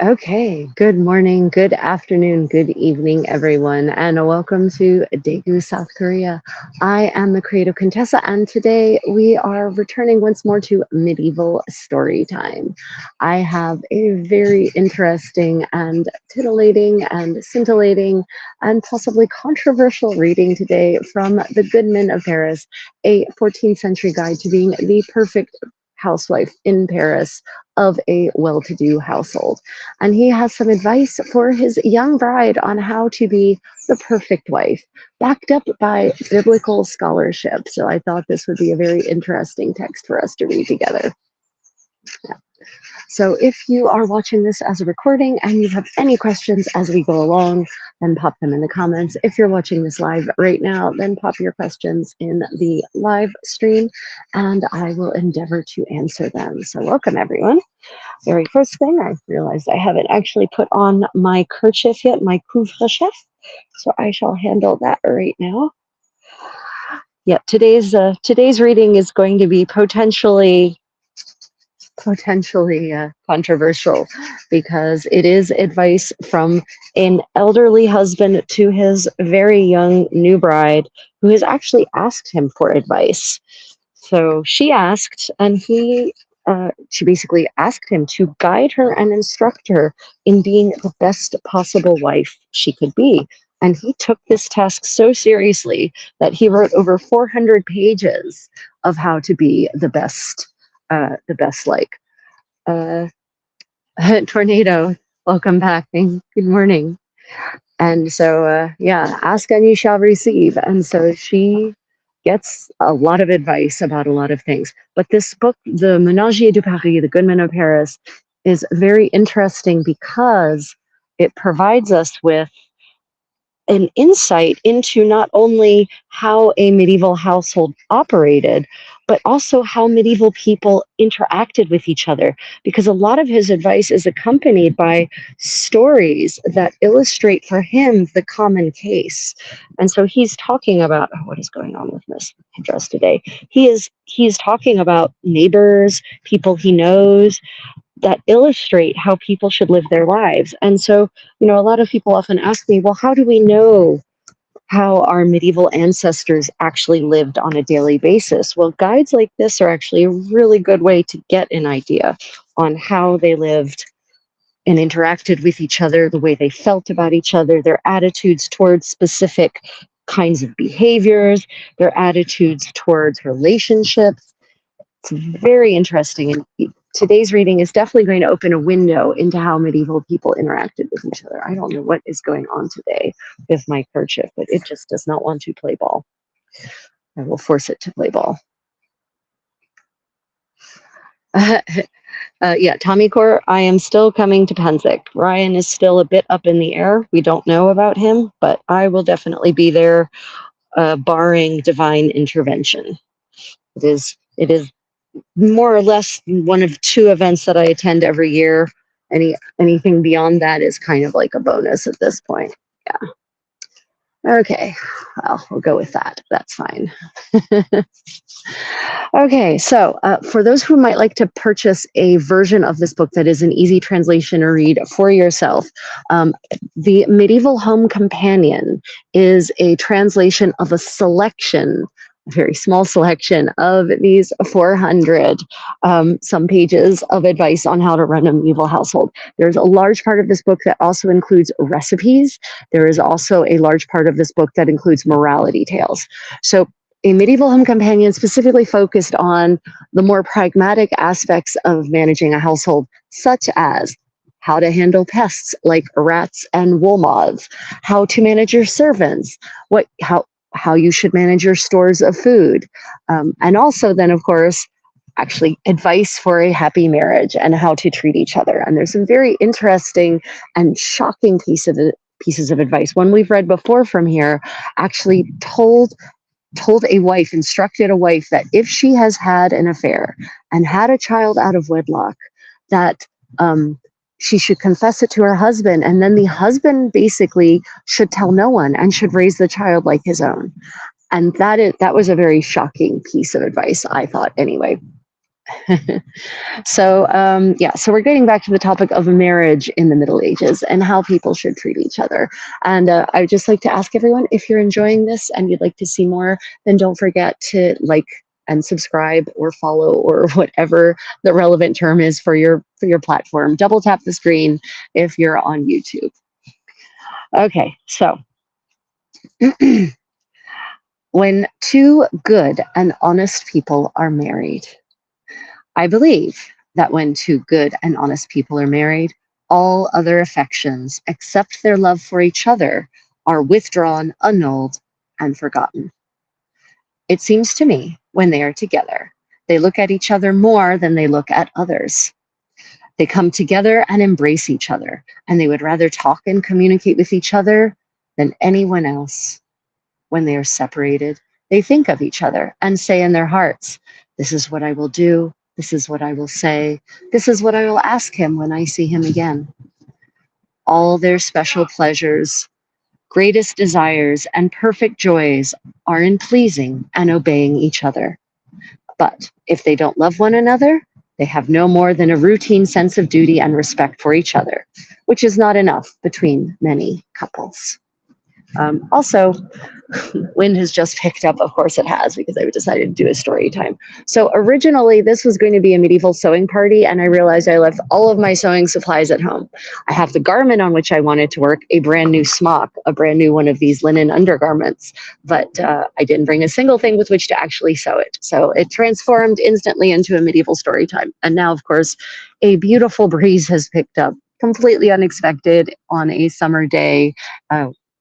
Okay, good morning, good afternoon, good evening, everyone, and welcome to Daegu, South Korea. I am the creative Contessa, and today we are returning once more to medieval story time. I have a very interesting and titillating and scintillating and possibly controversial reading today from The Good Men of Paris, a 14th century guide to being the perfect housewife in Paris of a well to do household. And he has some advice for his young bride on how to be the perfect wife, backed up by biblical scholarship. So I thought this would be a very interesting text for us to read together. So if you are watching this as a recording and you have any questions as we go along, then pop them in the comments. If you're watching this live right now, then pop your questions in the live stream and I will endeavor to answer them. So welcome everyone. Very first thing, I realized I haven't actually put on my kerchief yet, my couvre-chef. So I shall handle that right now. Yeah, today's reading is going to be potentially controversial because it is advice from an elderly husband to his very young new bride who has actually asked him for advice. So she asked, and she basically asked him to guide her and instruct her in being the best possible wife she could be. And he took this task so seriously that he wrote over 400 pages of how to be the best like. Uh, Tornado, welcome back and good morning. And so, yeah, ask and you shall receive. And so she gets a lot of advice about a lot of things. But this book, The Ménagier de Paris, The Good Men of Paris, is very interesting because it provides us with an insight into not only how a medieval household operated, but also how medieval people interacted with each other. Because a lot of his advice is accompanied by stories that illustrate for him the common case. And so he's talking about what is going on with this dress today. He's talking about neighbors, people he knows, that illustrate how people should live their lives. And so, a lot of people often ask me, well, how do we know how our medieval ancestors actually lived on a daily basis? Well, guides like this are actually a really good way to get an idea on how they lived and interacted with each other, the way they felt about each other, their attitudes towards specific kinds of behaviors, their attitudes towards relationships. It's very interesting. And today's reading is definitely going to open a window into how medieval people interacted with each other. I don't know what is going on today with my kerchief, but it just does not want to play ball. I will force it to play ball. Yeah, Tommy Core, I am still coming to Penzic. Ryan is still a bit up in the air. We don't know about him, but I will definitely be there, barring divine intervention. It is more or less one of two events that I attend every year. Anything beyond that is kind of like a bonus at this point. Yeah. Okay. Well, we'll go with that. That's fine. Okay, so for those who might like to purchase a version of this book that is an easy translation or read for yourself, the Medieval Home Companion is a translation of a selection, a very small selection of these 400 some pages of advice on how to run a medieval household. There's a large part of this book that also includes recipes. There is also a large part of this book that includes morality tales. So a medieval home companion specifically focused on the more pragmatic aspects of managing a household, such as how to handle pests like rats and wool moths, how to manage your servants, how you should manage your stores of food, and also then, of course, actually advice for a happy marriage and how to treat each other. And there's some very interesting and shocking pieces of advice. One we've read before from here actually instructed a wife that if she has had an affair and had a child out of wedlock, that she should confess it to her husband, and then the husband basically should tell no one and should raise the child like his own. And that was a very shocking piece of advice, I thought, anyway. So, yeah, so we're getting back to the topic of marriage in the Middle Ages and how people should treat each other. And I'd just like to ask everyone, if you're enjoying this and you'd like to see more, then don't forget to like and subscribe or follow or whatever the relevant term is for your platform. Double tap the screen if you're on YouTube. Okay, so when two good and honest people are married, I believe that when two good and honest people are married, all other affections except their love for each other are withdrawn, annulled, and forgotten. It seems to me when they are together, they look at each other more than they look at others. They come together and embrace each other, and they would rather talk and communicate with each other than anyone else. When they are separated, they think of each other and say in their hearts, "This is what I will do. This is what I will say. This is what I will ask him when I see him again." All their special pleasures, greatest desires, and perfect joys are in pleasing and obeying each other. But if they don't love one another, they have no more than a routine sense of duty and respect for each other, which is not enough between many couples. Also, wind has just picked up. Of course it has, because I decided to do a story time. So originally this was going to be a medieval sewing party, and I realized I left all of my sewing supplies at home. I have the garment on which I wanted to work, a brand new smock, a brand new one of these linen undergarments, but I didn't bring a single thing with which to actually sew it. So it transformed instantly into a medieval story time. And now, of course, a beautiful breeze has picked up, completely unexpected on a summer day.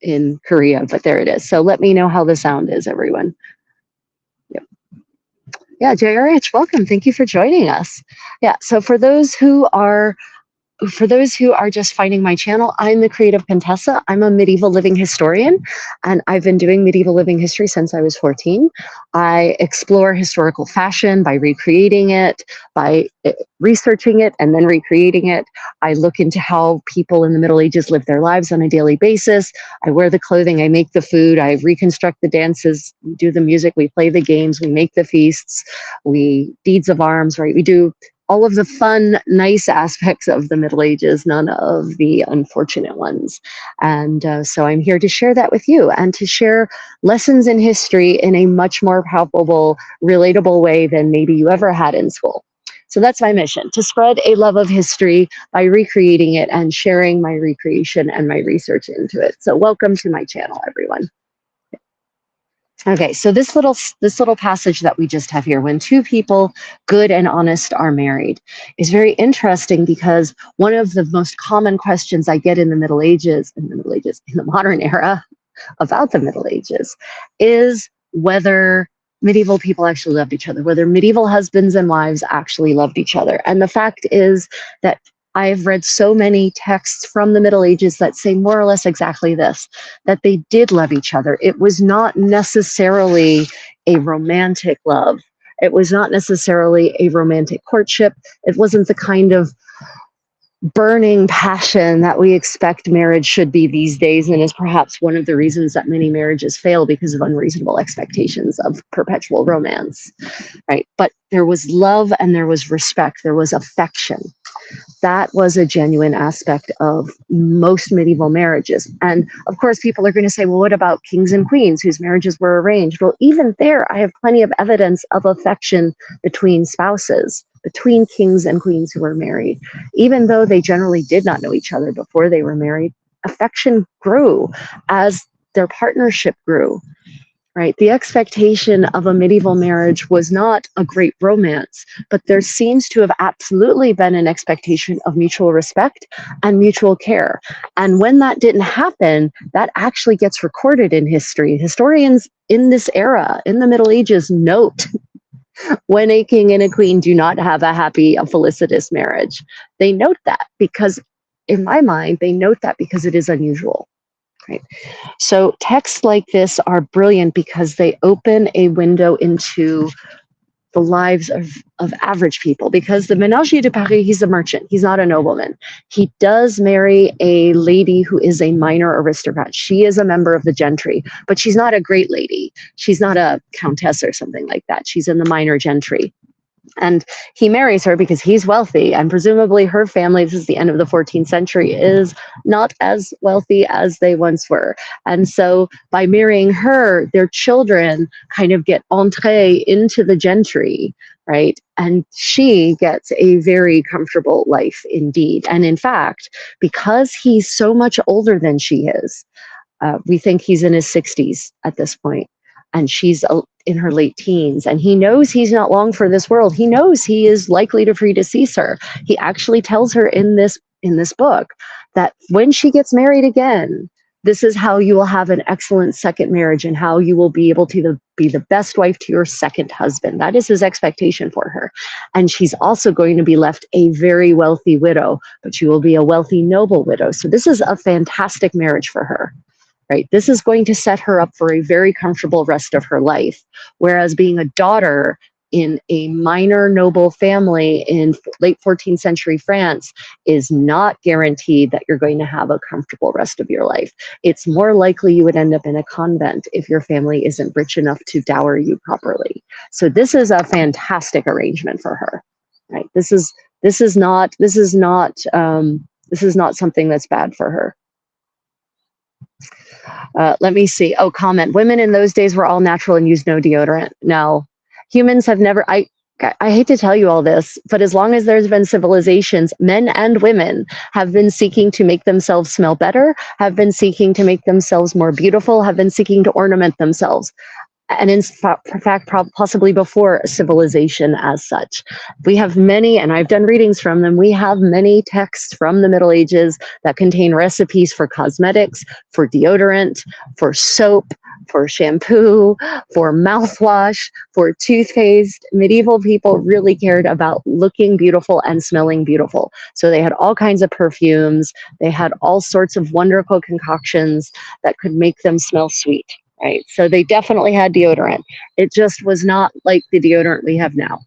In Korea, but there it is. So let me know how the sound is, everyone. Yep. Yeah, JRH, welcome. Thank you for joining us. Yeah, so for those who are just finding my channel, I'm the creative Contessa. I'm a medieval living historian, and I've been doing medieval living history since I was 14. I explore historical fashion by recreating it, by researching it and then recreating it. I look into how people in the Middle Ages live their lives on a daily basis. I wear the clothing, I make the food, I reconstruct the dances, we do the music, we play the games, we make the feasts, we deeds of arms, right? We do all of the fun, nice aspects of the Middle Ages, none of the unfortunate ones. And so I'm here to share that with you and to share lessons in history in a much more palpable, relatable way than maybe you ever had in school. So that's my mission, to spread a love of history by recreating it and sharing my recreation and my research into it. So welcome to my channel, everyone. Okay, so this little passage that we just have here, when two people, good and honest, are married, is very interesting, because one of the most common questions I get in the in the modern era about the Middle Ages, is whether medieval people actually loved each other, whether medieval husbands and wives actually loved each other. And the fact is that I've read so many texts from the Middle Ages that say more or less exactly this, that they did love each other. It was not necessarily a romantic love. It was not necessarily a romantic courtship. It wasn't the kind of burning passion that we expect marriage should be these days, and is perhaps one of the reasons that many marriages fail, because of unreasonable expectations of perpetual romance, right? But there was love and there was respect, there was affection. That was a genuine aspect of most medieval marriages. And of course, people are going to say, well, what about kings and queens whose marriages were arranged? Well, even there, I have plenty of evidence of affection between spouses, between kings and queens who were married. Even though they generally did not know each other before they were married, affection grew as their partnership grew. Right? The expectation of a medieval marriage was not a great romance, but there seems to have absolutely been an expectation of mutual respect and mutual care. And when that didn't happen, that actually gets recorded in history. Historians in this era, in the Middle Ages, note when a king and a queen do not have a happy, a felicitous marriage. They note that because, in my mind, they note that because it is unusual. Right. So texts like this are brilliant because they open a window into the lives of average people, because the Ménagier de Paris, he's a merchant. He's not a nobleman. He does marry a lady who is a minor aristocrat. She is a member of the gentry, but she's not a great lady. She's not a countess or something like that. She's in the minor gentry. And he marries her because he's wealthy, and presumably her family, this is the end of the 14th century, is not as wealthy as they once were. And so by marrying her, their children kind of get entree into the gentry, right? And she gets a very comfortable life indeed. And in fact, because he's so much older than she is, we think he's in his 60s at this point, and she's in her late teens, and he knows he's not long for this world. He knows he is likely to predecease her. He actually tells her in this book that when she gets married again, this is how you will have an excellent second marriage and how you will be able to be the best wife to your second husband. That is his expectation for her. And she's also going to be left a very wealthy widow, but she will be a wealthy, noble widow. So this is a fantastic marriage for her. Right? This is going to set her up for a very comfortable rest of her life. Whereas being a daughter in a minor noble family in late 14th century France is not guaranteed that you're going to have a comfortable rest of your life. It's more likely you would end up in a convent if your family isn't rich enough to dower you properly. So this is a fantastic arrangement for her. Right? This is not something that's bad for her. Let me see. Oh, comment. Women in those days were all natural and used no deodorant. No, humans have never. I hate to tell you all this, but as long as there's been civilizations, men and women have been seeking to make themselves smell better, have been seeking to make themselves more beautiful, have been seeking to ornament themselves. And in fact, possibly before civilization as such. We have many, and I've done readings from them, we have many texts from the Middle Ages that contain recipes for cosmetics, for deodorant, for soap, for shampoo, for mouthwash, for toothpaste. Medieval people really cared about looking beautiful and smelling beautiful. So they had all kinds of perfumes. They had all sorts of wonderful concoctions that could make them smell sweet. Right. So they definitely had deodorant. It just was not like the deodorant we have now.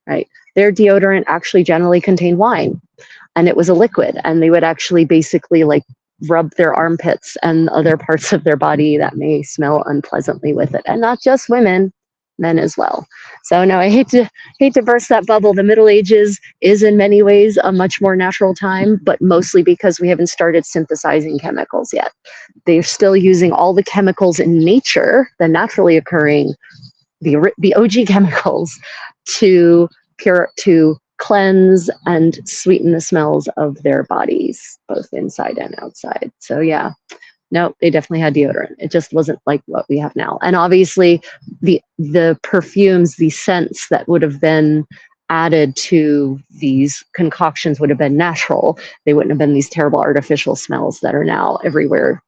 Right. Their deodorant actually generally contained wine, and it was a liquid, and they would actually basically like rub their armpits and other parts of their body that may smell unpleasantly with it. And not just women, men as well. So no, I hate to burst that bubble. The Middle Ages is in many ways a much more natural time, but mostly because we haven't started synthesizing chemicals yet. They're still using all the chemicals in nature, the naturally occurring, the OG chemicals to cleanse and sweeten the smells of their bodies, both inside and outside. So yeah, no, they definitely had deodorant. It just wasn't like what we have now. And obviously the perfumes, the scents that would have been added to these concoctions would have been natural. They wouldn't have been these terrible artificial smells that are now everywhere.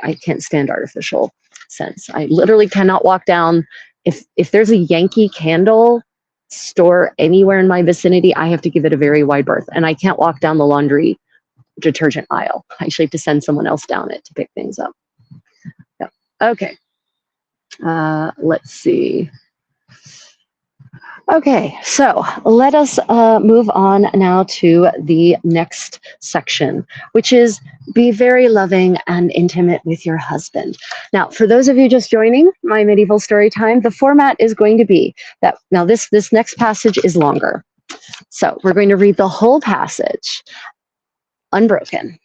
I can't stand artificial scents. I literally cannot walk down. If there's a Yankee Candle store anywhere in my vicinity, I have to give it a very wide berth. And I can't walk down the laundry detergent aisle. I actually have to send someone else down it to pick things up. Yeah. Okay. Let's see. Okay, so let us move on now to the next section, which is be very loving and intimate with your husband. Now, for those of you just joining my medieval story time, the format is going to be that now this next passage is longer. So we're going to read the whole passage unbroken.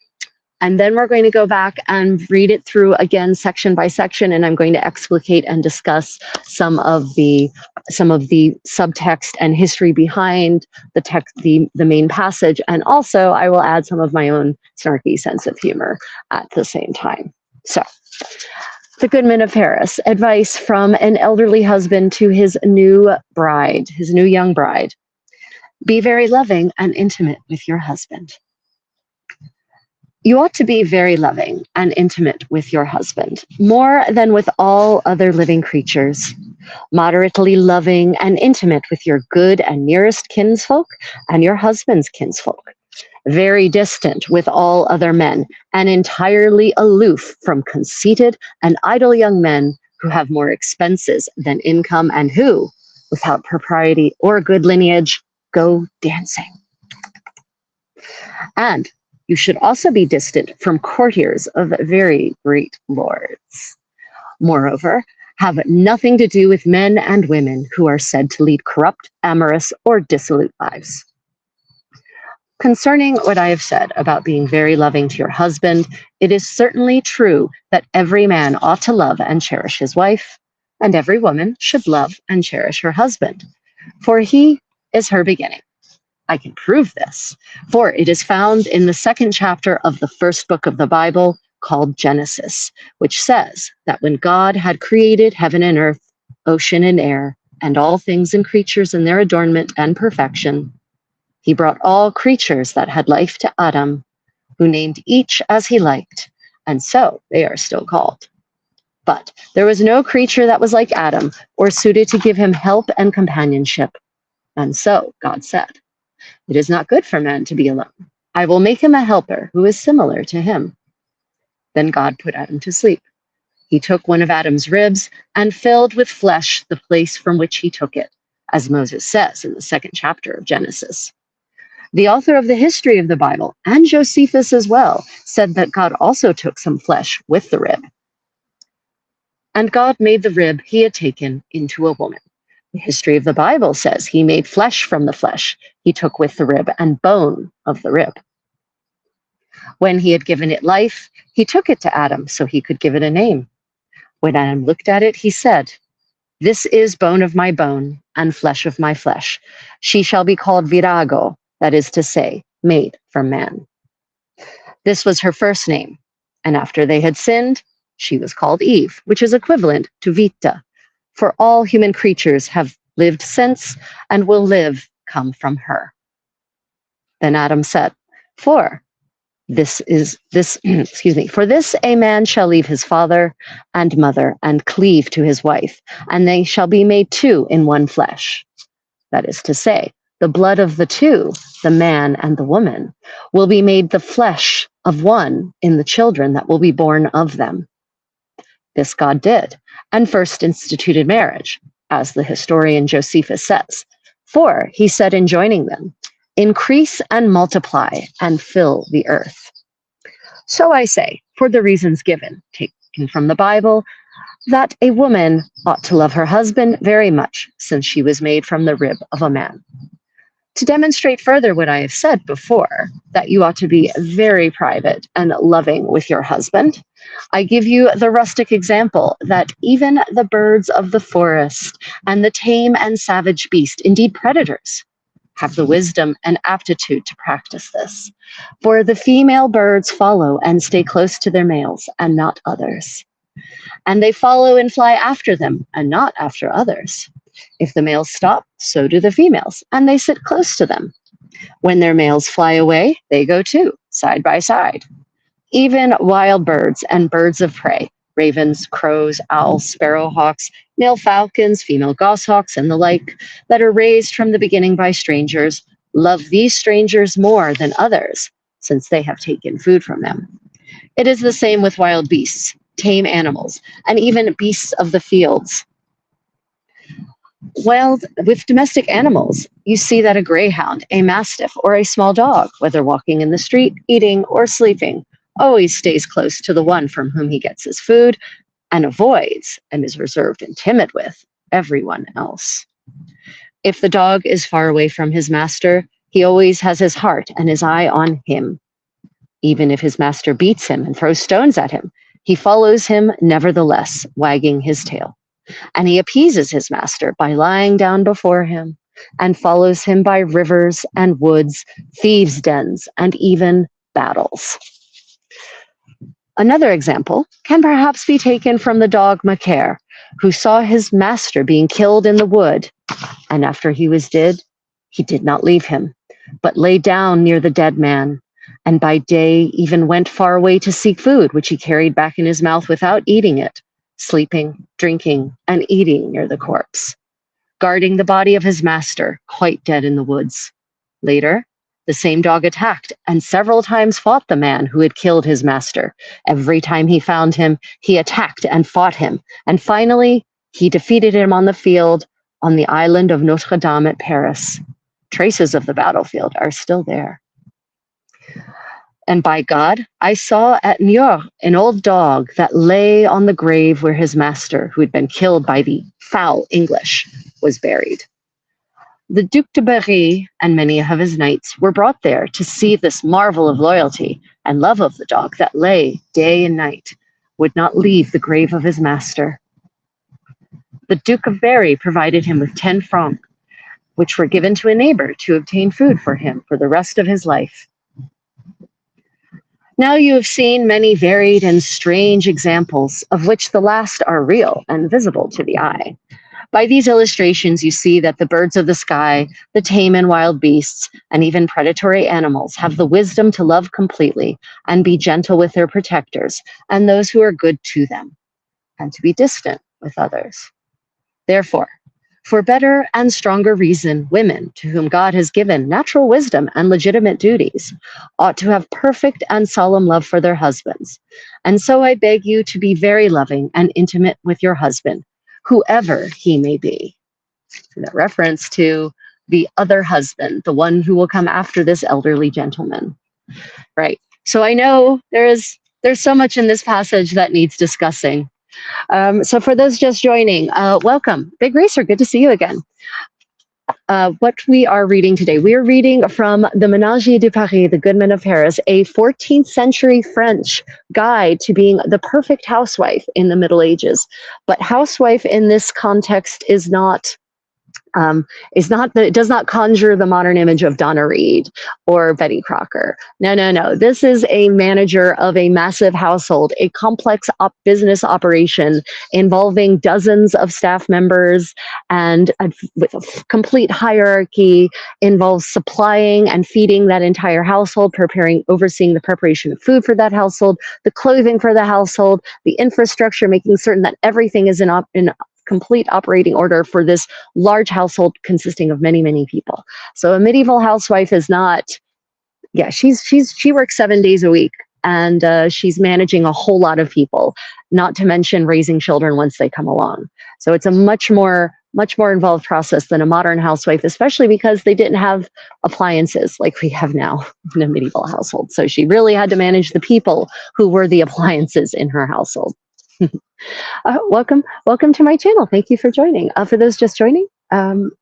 And then we're going to go back and read it through again, section by section, and I'm going to explicate and discuss some of the subtext and history behind the text, the main passage, and also I will add some of my own snarky sense of humor at the same time. So, the Goodman of Paris, advice from an elderly husband to his new bride, his new young bride. Be very loving and intimate with your husband. You ought to be very loving and intimate with your husband, more than with all other living creatures. Moderately loving and intimate with your good and nearest kinsfolk and your husband's kinsfolk. Very distant with all other men, and entirely aloof from conceited and idle young men who have more expenses than income and who, without propriety or good lineage, go dancing. And you should also be distant from courtiers of very great lords. Moreover, have nothing to do with men and women who are said to lead corrupt, amorous, or dissolute lives. Concerning what I have said about being very loving to your husband, it is certainly true that every man ought to love and cherish his wife, and every woman should love and cherish her husband, for he is her beginning. I can prove this, for it is found in the second chapter of the first book of the Bible called Genesis, which says that when God had created heaven and earth, ocean and air, and all things and creatures in their adornment and perfection, he brought all creatures that had life to Adam, who named each as he liked, and so they are still called. But there was no creature that was like Adam, or suited to give him help and companionship. And so God said, "It is not good for man to be alone. I will make him a helper who is similar to him." Then God put Adam to sleep. He took one of Adam's ribs and filled with flesh the place from which he took it, as Moses says in the second chapter of Genesis. The author of the history of the Bible, and Josephus as well, said that God also took some flesh with the rib. And God made the rib he had taken into a woman. The history of the Bible says he made flesh from the flesh he took with the rib and bone of the rib. When he had given it life, he took it to Adam so he could give it a name. When Adam looked at it, he said, "This is bone of my bone and flesh of my flesh. She shall be called Virago, that is to say, made from man." This was her first name, and after they had sinned, she was called Eve, which is equivalent to Vita, for all human creatures have lived since and will live come from her. Then Adam said, For this a man shall leave his father and mother and cleave to his wife, and they shall be made two in one flesh. That is to say, the blood of the two, the man and the woman, will be made the flesh of one in the children that will be born of them. This God did, and first instituted marriage, as the historian Josephus says. For he said in joining them, "Increase and multiply and fill the earth." So I say, for the reasons given, taken from the Bible, that a woman ought to love her husband very much, since she was made from the rib of a man. To demonstrate further what I have said before, that you ought to be very private and loving with your husband, I give you the rustic example that even the birds of the forest and the tame and savage beast, indeed predators, have the wisdom and aptitude to practice this. For the female birds follow and stay close to their males and not others. And they follow and fly after them and not after others. If the males stop, so do the females, and they sit close to them. When their males fly away, they go too, side by side. Even wild birds and birds of prey, ravens, crows, owls, sparrowhawks, male falcons, female goshawks, and the like, that are raised from the beginning by strangers, love these strangers more than others, since they have taken food from them. It is the same with wild beasts, tame animals, and even beasts of the fields. With domestic animals, you see that a greyhound, a mastiff, or a small dog, whether walking in the street, eating, or sleeping, always stays close to the one from whom he gets his food and avoids, and is reserved and timid with, everyone else. If the dog is far away from his master, he always has his heart and his eye on him. Even if his master beats him and throws stones at him, he follows him nevertheless, wagging his tail. And he appeases his master by lying down before him, and follows him by rivers and woods, thieves' dens, and even battles. Another example can perhaps be taken from the dog Macaire, who saw his master being killed in the wood, and after he was dead, he did not leave him, but lay down near the dead man, and by day even went far away to seek food, which he carried back in his mouth without eating it, sleeping, drinking, and eating near the corpse, guarding the body of his master, quite dead in the woods. Later, the same dog attacked and several times fought the man who had killed his master. Every time he found him, he attacked and fought him, and finally, he defeated him on the field on the island of Notre Dame at Paris. Traces of the battlefield are still there. And by God, I saw at Niort an old dog that lay on the grave where his master, who had been killed by the foul English, was buried. The Duc de Berry and many of his knights were brought there to see this marvel of loyalty and love of the dog that lay day and night, would not leave the grave of his master. The Duke of Berry provided him with 10 francs, which were given to a neighbor to obtain food for him for the rest of his life. Now you have seen many varied and strange examples, of which the last are real and visible to the eye. By these illustrations, you see that the birds of the sky, the tame and wild beasts, and even predatory animals have the wisdom to love completely and be gentle with their protectors and those who are good to them, and to be distant with others. Therefore, for better and stronger reason, women, to whom God has given natural wisdom and legitimate duties, ought to have perfect and solemn love for their husbands. And so I beg you to be very loving and intimate with your husband, whoever he may be. So that reference to the other husband, the one who will come after this elderly gentleman. Right. So I know there's so much in this passage that needs discussing. So for those just joining, welcome. Big Racer, good to see you again. What we are reading today, we are reading from the Ménagier de Paris, the Good Men of Paris, a 14th century French guide to being the perfect housewife in the Middle Ages. But housewife in this context is not it does not conjure the modern image of Donna Reed or Betty Crocker. No. This is a manager of a massive household, a complex business operation involving dozens of staff members and with a complete hierarchy, involves supplying and feeding that entire household, overseeing the preparation of food for that household, the clothing for the household, the infrastructure, making certain that everything is in complete operating order for this large household consisting of many, many people. So a medieval housewife is not, she works 7 days a week, and she's managing a whole lot of people, not to mention raising children once they come along. So it's a much more involved process than a modern housewife, especially because they didn't have appliances like we have now in a medieval household. So she really had to manage the people who were the appliances in her household. Welcome to my channel. Thank you for joining. For those just joining,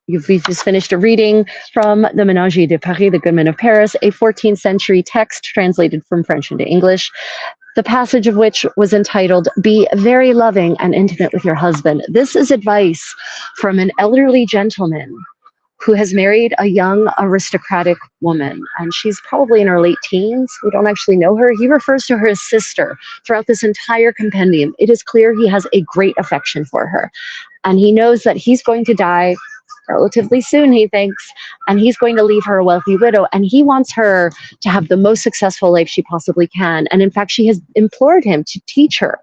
we've just finished a reading from the Ménagier de Paris, the Good Men of Paris, a 14th century text translated from French into English, the passage of which was entitled, "Be very loving and intimate with your husband." This is advice from an elderly gentleman who has married a young aristocratic woman, and she's probably in her late teens. We don't actually know her. He refers to her as sister throughout this entire compendium. It is clear he has a great affection for her, and he knows that he's going to die relatively soon, he thinks, and he's going to leave her a wealthy widow, and he wants her to have the most successful life she possibly can. And in fact, she has implored him to teach her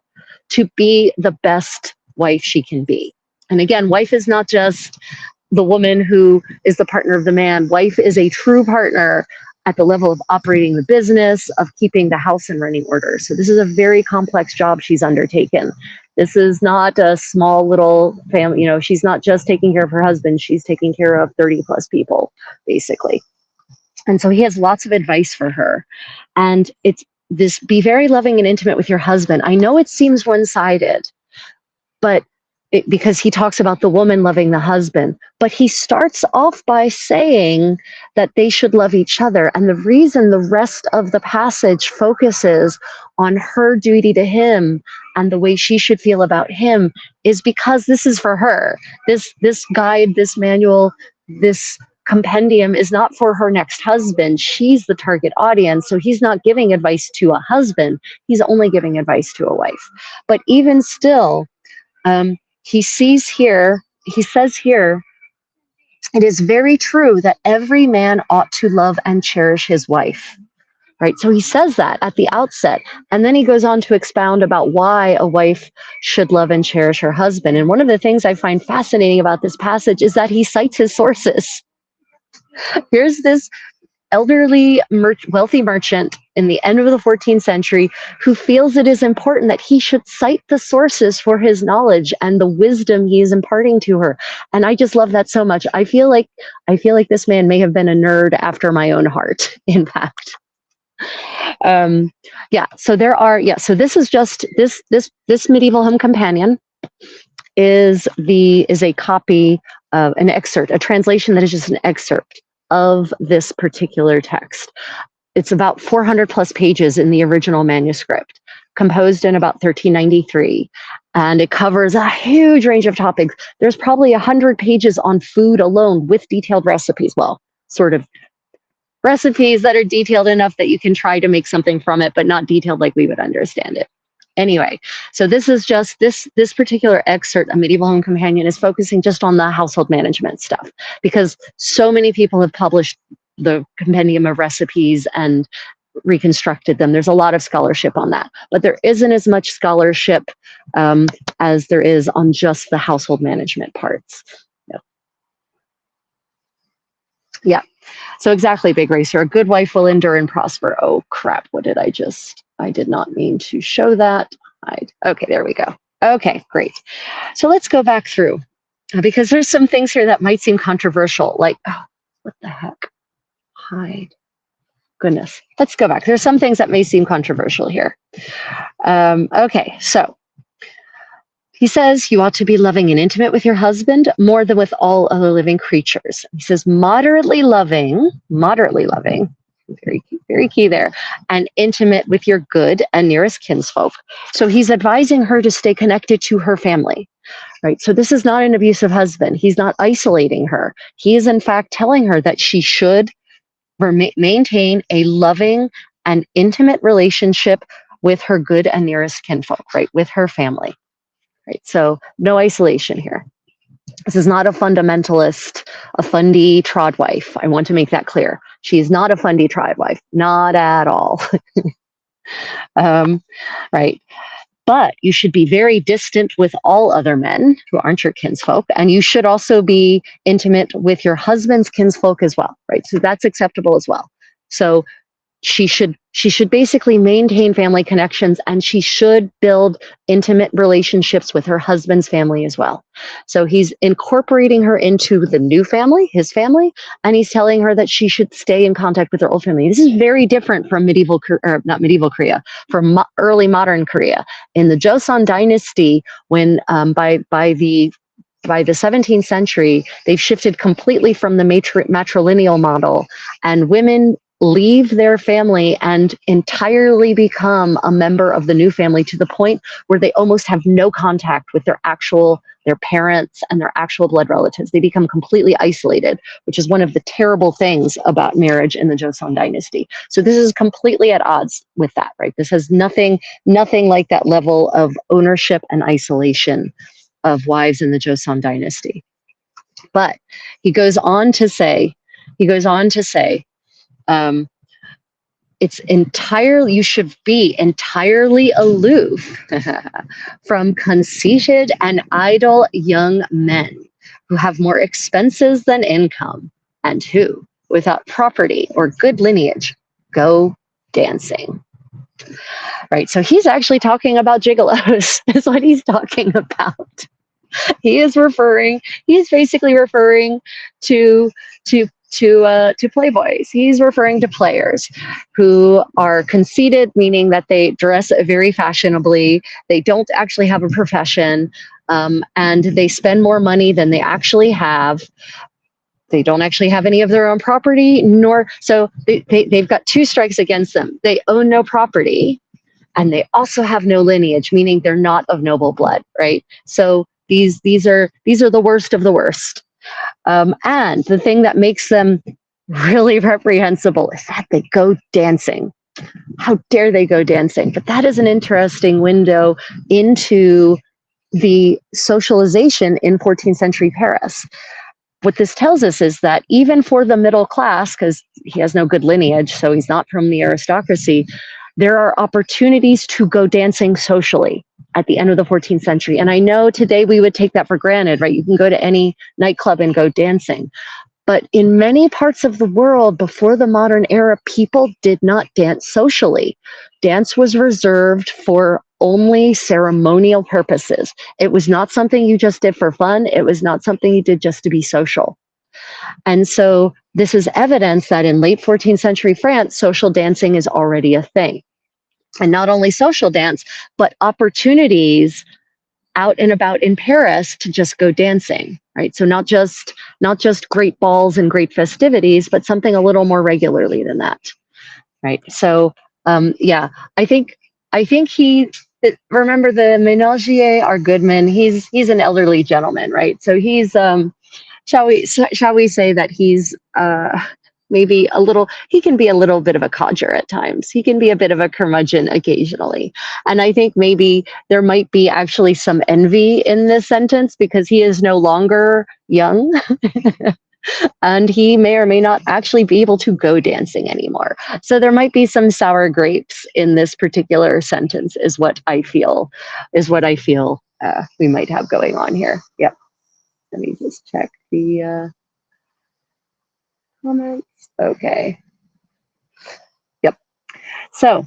to be the best wife she can be. And again, wife is not just the woman who is the partner of the man. Wife is a true partner at the level of operating the business, of keeping the house in running order. So this is a very complex job she's undertaken. This is not a small little family. She's not just taking care of her husband. She's taking care of 30 plus people, basically. And so he has lots of advice for her. And it's this: be very loving and intimate with your husband. I know it seems one-sided, but because he talks about the woman loving the husband, but he starts off by saying that they should love each other. And the reason the rest of the passage focuses on her duty to him and the way she should feel about him is because this is for her. This guide, this manual, this compendium is not for her next husband. She's the target audience. So he's not giving advice to a husband. He's only giving advice to a wife. But even still, he says here, it is very true that every man ought to love and cherish his wife, right? So he says that at the outset, and then he goes on to expound about why a wife should love and cherish her husband. And one of the things I find fascinating about this passage is that he cites his sources. Here's this elderly, wealthy merchant in the end of the 14th century who feels it is important that he should cite the sources for his knowledge and the wisdom he is imparting to her. And I just love that so much. I feel like this man may have been a nerd after my own heart, in fact. Yeah, so there are, yeah, so this is just this medieval home companion is a copy of an excerpt, a translation that is just an excerpt of this particular text. It's about 400 plus pages in the original manuscript, composed in about 1393, and it covers a huge range of topics. There's probably 100 pages on food alone with detailed recipes. Well, sort of recipes that are detailed enough that you can try to make something from it, but not detailed like we would understand it. Anyway, so this is just this particular excerpt, A Medieval Home Companion, is focusing just on the household management stuff, because so many people have published the compendium of recipes and reconstructed them. There's a lot of scholarship on that, but there isn't as much scholarship as there is on just the household management parts. Yeah. So exactly, Big Racer. A good wife will endure and prosper. Oh, crap. What did I did not mean to show that. Okay, there we go. Okay, great. So let's go back through, because there's some things here that might seem controversial, like, oh, what the heck? Hide. Goodness. Let's go back. There's some things that may seem controversial here. Okay, so he says you ought to be loving and intimate with your husband more than with all other living creatures. He says moderately loving, very, very key there, and intimate with your good and nearest kinsfolk. So he's advising her to stay connected to her family, right? So this is not an abusive husband. He's not isolating her. He is in fact telling her that she should maintain a loving and intimate relationship with her good and nearest kinfolk, right? With her family. Right, so no isolation here. This is not a fundamentalist, a fundy trod wife. I want to make that clear. She is not a fundy trod wife, not at all. Right, but you should be very distant with all other men who aren't your kinsfolk, and you should also be intimate with your husband's kinsfolk as well, right? So that's acceptable as well. So she should basically maintain family connections, and she should build intimate relationships with her husband's family as well. So he's incorporating her into the new family, his family, and he's telling her that she should stay in contact with her old family. This is very different from not medieval Korea, from early modern Korea. In the Joseon dynasty, when by the 17th century, they've shifted completely from the matrilineal model, and women leave their family and entirely become a member of the new family, to the point where they almost have no contact with their parents and their actual blood relatives. They become completely isolated, which is one of the terrible things about marriage in the Joseon dynasty. So this is completely at odds with that, right? This has nothing like that level of ownership and isolation of wives in the Joseon dynasty. But he goes on to say, you should be entirely aloof from conceited and idle young men who have more expenses than income, and who, without property or good lineage, go dancing. Right, so he's actually talking about gigolos, is what he's talking about. He's basically referring to playboys. He's referring to players who are conceited, meaning that they dress very fashionably, they don't actually have a profession, and they spend more money than they actually have. They don't actually have any of their own property, so they've got two strikes against them. They own no property, and they also have no lineage, meaning they're not of noble blood, right? So these are the worst of the worst. And the thing that makes them really reprehensible is that they go dancing. How dare they go dancing? But that is an interesting window into the socialization in 14th century Paris. What this tells us is that even for the middle class, because he has no good lineage, so he's not from the aristocracy, there are opportunities to go dancing socially at the end of the 14th century. And I know today we would take that for granted, right? You can go to any nightclub and go dancing. But in many parts of the world before the modern era, people did not dance socially. Dance was reserved for only ceremonial purposes. It was not something you just did for fun. It was not something you did just to be social. And so this is evidence that in late 14th century France, social dancing is already a thing. And not only social dance, but opportunities out and about in Paris to just go dancing, right? So not just great balls and great festivities, but something a little more regularly than that, right? So yeah, I think he remember the Ménagier are Goodman. He's an elderly gentleman, right? So he's shall we say that he's maybe a little, he can be a little bit of a codger at times. He can be a bit of a curmudgeon occasionally. And I think maybe there might be actually some envy in this sentence because he is no longer young and he may or may not actually be able to go dancing anymore. So there might be some sour grapes in this particular sentence is what I feel we might have going on here. Yep. Let me just check the comments. Okay. Yep. So,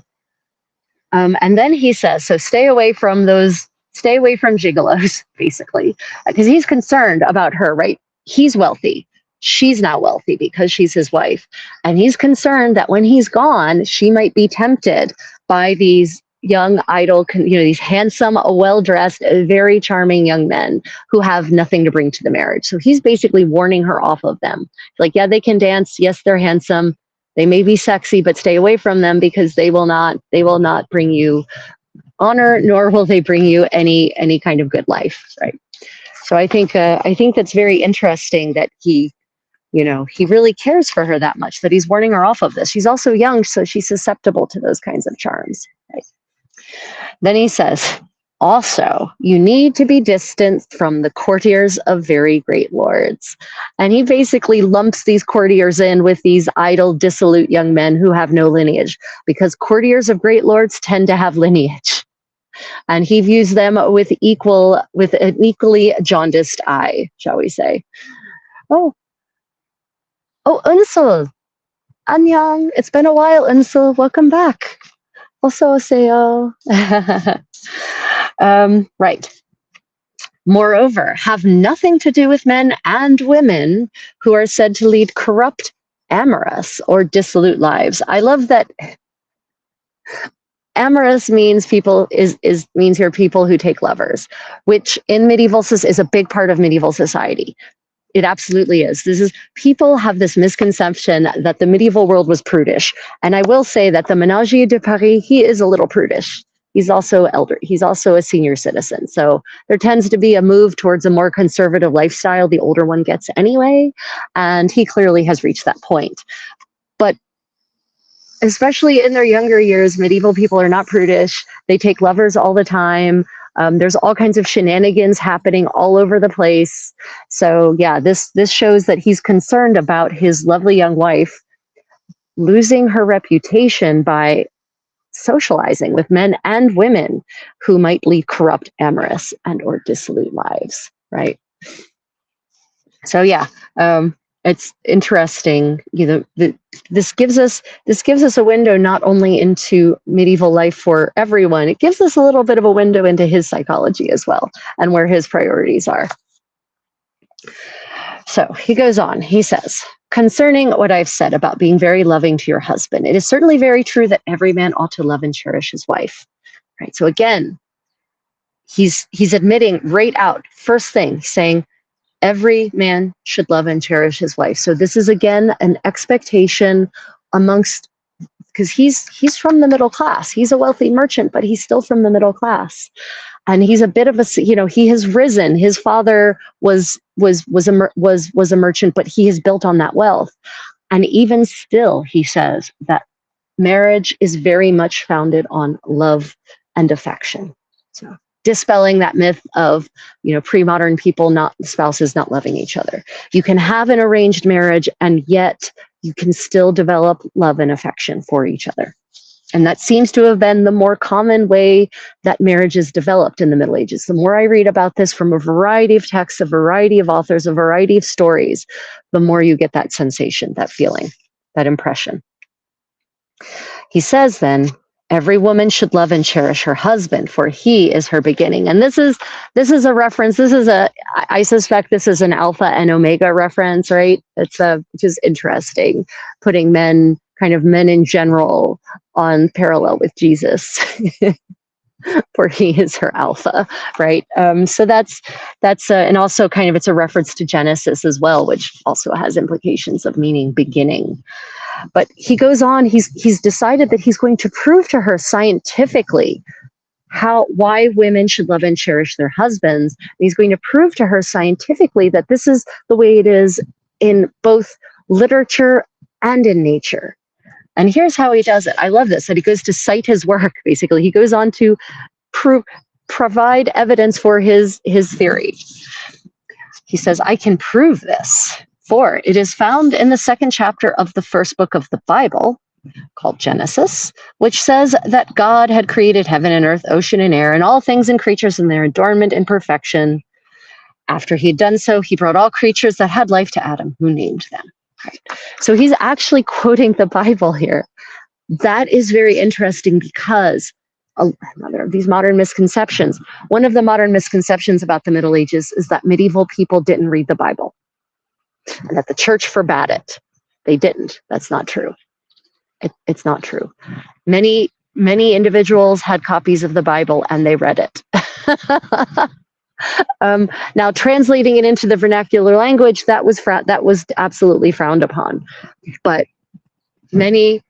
and then he says, so stay away from gigolos, basically, because he's concerned about her, right? He's wealthy. She's not wealthy because she's his wife. And he's concerned that when he's gone, she might be tempted by these young, idle, these handsome, well-dressed, very charming young men who have nothing to bring to the marriage. So he's basically warning her off of them. Like, yeah, they can dance. Yes, they're handsome. They may be sexy, but stay away from them because they will not bring you honor, nor will they bring you any kind of good life, right? So I think that's very interesting that he really cares for her that much, that he's warning her off of this. She's also young, so she's susceptible to those kinds of charms, right? Then he says, also, you need to be distanced from the courtiers of very great lords. And he basically lumps these courtiers in with these idle, dissolute young men who have no lineage, because courtiers of great lords tend to have lineage. And he views them with an equally jaundiced eye, shall we say. Oh, Unsul. Annyeong. It's been a while, Unsul. Welcome back. Also, Seo. Right. Moreover, have nothing to do with men and women who are said to lead corrupt, amorous, or dissolute lives. I love that amorous means means here people who take lovers, which in medieval is a big part of medieval society. It absolutely is. People have this misconception that the medieval world was prudish. And I will say that the Ménagier de Paris, he is a little prudish. He's also He's also a senior citizen. So there tends to be a move towards a more conservative lifestyle the older one gets anyway. And he clearly has reached that point. But especially in their younger years, medieval people are not prudish. They take lovers all the time. There's all kinds of shenanigans happening all over the place. So yeah, this shows that he's concerned about his lovely young wife losing her reputation by socializing with men and women who might lead corrupt, amorous, and or dissolute lives, right? So yeah, it's interesting. This gives us a window not only into medieval life for everyone, it gives us a little bit of a window into his psychology as well and where his priorities are. So he goes on, he says, concerning what I've said about being very loving to your husband, it is certainly very true that every man ought to love and cherish his wife, right? So again, he's admitting right out, first thing, saying, every man should love and cherish his wife. So this is again an expectation amongst, because he's from the middle class. He's a wealthy merchant, but he's still from the middle class, and he's a bit of a, he has risen. His father was a merchant, but he has built on that wealth, and even still, he says that marriage is very much founded on love and affection. So, dispelling that myth of, pre-modern people, spouses not loving each other. You can have an arranged marriage and yet you can still develop love and affection for each other. And that seems to have been the more common way that marriage is developed in the Middle Ages. The more I read about this from a variety of texts, a variety of authors, a variety of stories, the more you get that sensation, that feeling, that impression. He says then, Every woman should love and cherish her husband, for he is her beginning. And this is a reference. I suspect this is an Alpha and Omega reference, right? Which is interesting, putting men in general on parallel with Jesus, for he is her Alpha, right? So and also it's a reference to Genesis as well, which also has implications of meaning beginning. But he goes on, he's decided that he's going to prove to her scientifically why women should love and cherish their husbands. And he's going to prove to her scientifically that this is the way it is in both literature and in nature. And here's how he does it. I love this, that he goes to cite his work, basically. He goes on to provide evidence for his theory. He says, I can prove this, for it is found in the second chapter of the first book of the Bible, called Genesis, which says that God had created heaven and earth, ocean and air, and all things and creatures in their adornment and perfection. After he had done so, he brought all creatures that had life to Adam, who named them. Right. So he's actually quoting the Bible here. That is very interesting because another of these modern misconceptions. One of the modern misconceptions about the Middle Ages is that medieval people didn't read the Bible and that the church forbade it. They didn't. That's not true. It's not true. Many individuals had copies of the Bible and they read it. Now, translating it into the vernacular language, that was absolutely frowned upon. But many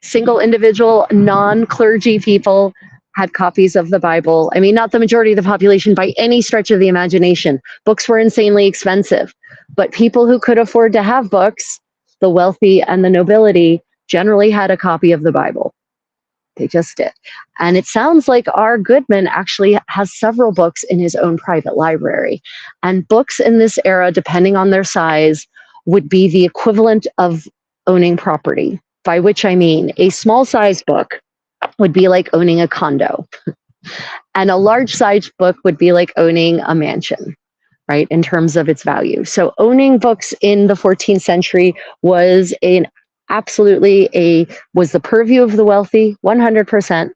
single individual non-clergy people had copies of the Bible. I mean, not the majority of the population by any stretch of the imagination. Books were insanely expensive, but people who could afford to have books, the wealthy and the nobility, generally had a copy of the Bible. They just did. And it sounds like our Goodman actually has several books in his own private library. And books in this era, depending on their size, would be the equivalent of owning property, by which I mean a small size book would be like owning a condo. And a large size book would be like owning a mansion, right, in terms of its value. So owning books in the 14th century was the purview of the wealthy, 100%.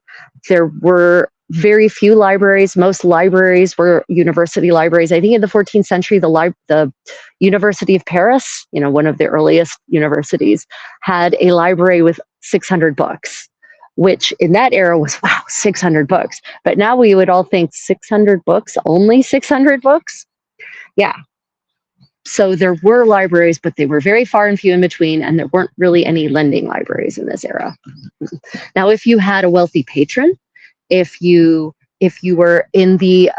There were very few libraries. Most libraries were university libraries. I think in the 14th century, the University of Paris, one of the earliest universities, had a library with 600 books, which in that era was, wow, 600 books. But now we would all think 600 books, only 600 books? Yeah. So there were libraries, but they were very far and few in between, and there weren't really any lending libraries in this era. Now, if you had a wealthy patron, if you were in the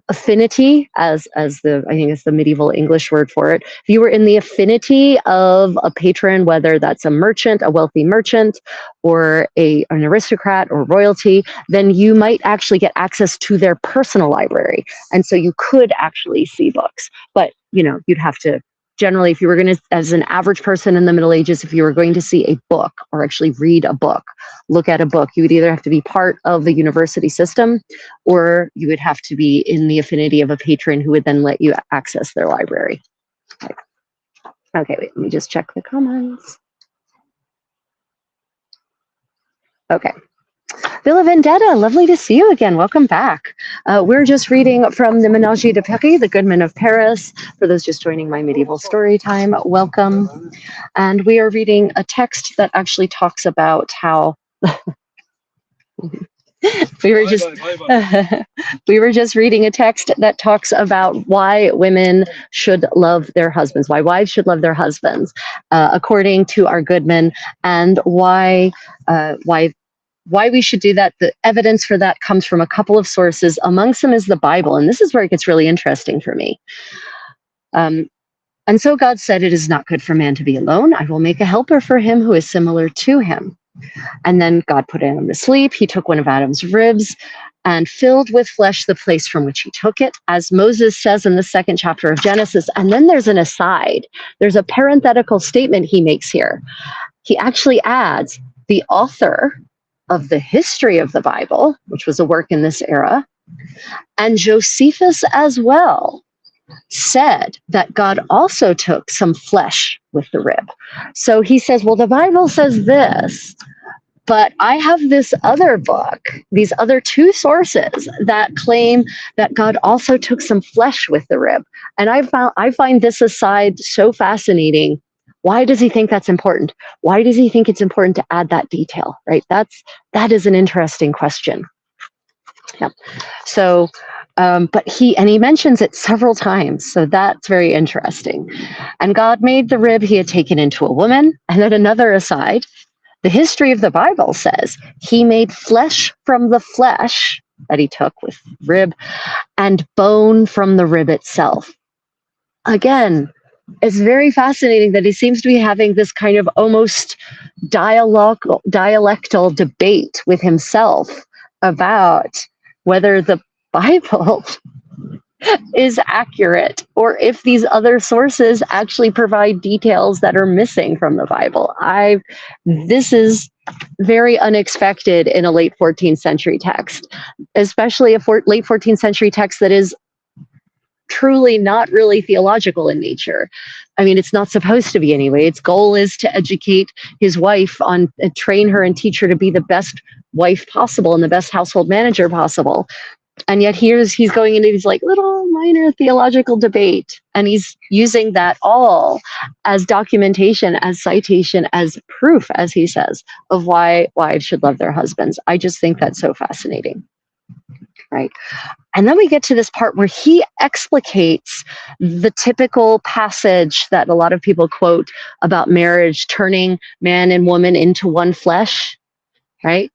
affinity, as I think it's the medieval English word for it, if you were in the affinity of a patron, whether that's a merchant, a wealthy merchant, or an aristocrat or royalty, then you might actually get access to their personal library. And so you could actually see books. But, you'd have to, generally, if you were going to, as an average person in the Middle Ages, if you were going to see a book or actually read a book, look at a book, you would either have to be part of the university system or you would have to be in the affinity of a patron who would then let you access their library. Okay, wait, let me just check the comments. Okay. Villa Vendetta, lovely to see you again. Welcome back. We're just reading from the Ménagier de Paris, The Goodman of Paris. For those just joining my medieval story time, welcome. And we are reading a text that actually talks about how we were just reading a text that talks about why women should love their husbands, why wives should love their husbands, according to our Goodman, and why we should do that. The evidence for that comes from a couple of sources. Amongst them is the Bible, and this is where it gets really interesting for me. And so God said, it is not good for man to be alone. I will make a helper for him who is similar to him. And then God put Adam to sleep. He took one of Adam's ribs and filled with flesh the place from which he took it, as Moses says in the second chapter of Genesis. And then there's an aside. There's a parenthetical statement he makes here. He actually adds, the author of the history of the Bible, which was a work in this era, and Josephus as well, said that God also took some flesh with the rib. So he says, well, the Bible says this, But I have this other book, these other two sources that claim that God also took some flesh with the rib. And I find this aside so fascinating. Why does he think that's important? Why does he think it's important to add that detail? Right? That is an interesting question. Yeah. So, but he mentions it several times, so that's very interesting. And God made the rib he had taken into a woman. And then another aside, the history of the Bible says he made flesh from the flesh that he took with rib and bone from the rib itself. Again, it's very fascinating that he seems to be having this kind of almost dialectal debate with himself about whether the Bible is accurate or if these other sources actually provide details that are missing from the Bible. This is very unexpected in a late 14th century text, especially a late 14th century text that is truly not really theological in nature. I mean, it's not supposed to be anyway. Its goal is to educate his wife on, train her and teach her to be the best wife possible and the best household manager possible. And yet he's going into these like little minor theological debate, and he's using that all as documentation, as citation, as proof, as he says, of why wives should love their husbands. I just think that's so fascinating. Right. And then we get to this part where he explicates the typical passage that a lot of people quote about marriage turning man and woman into one flesh, right?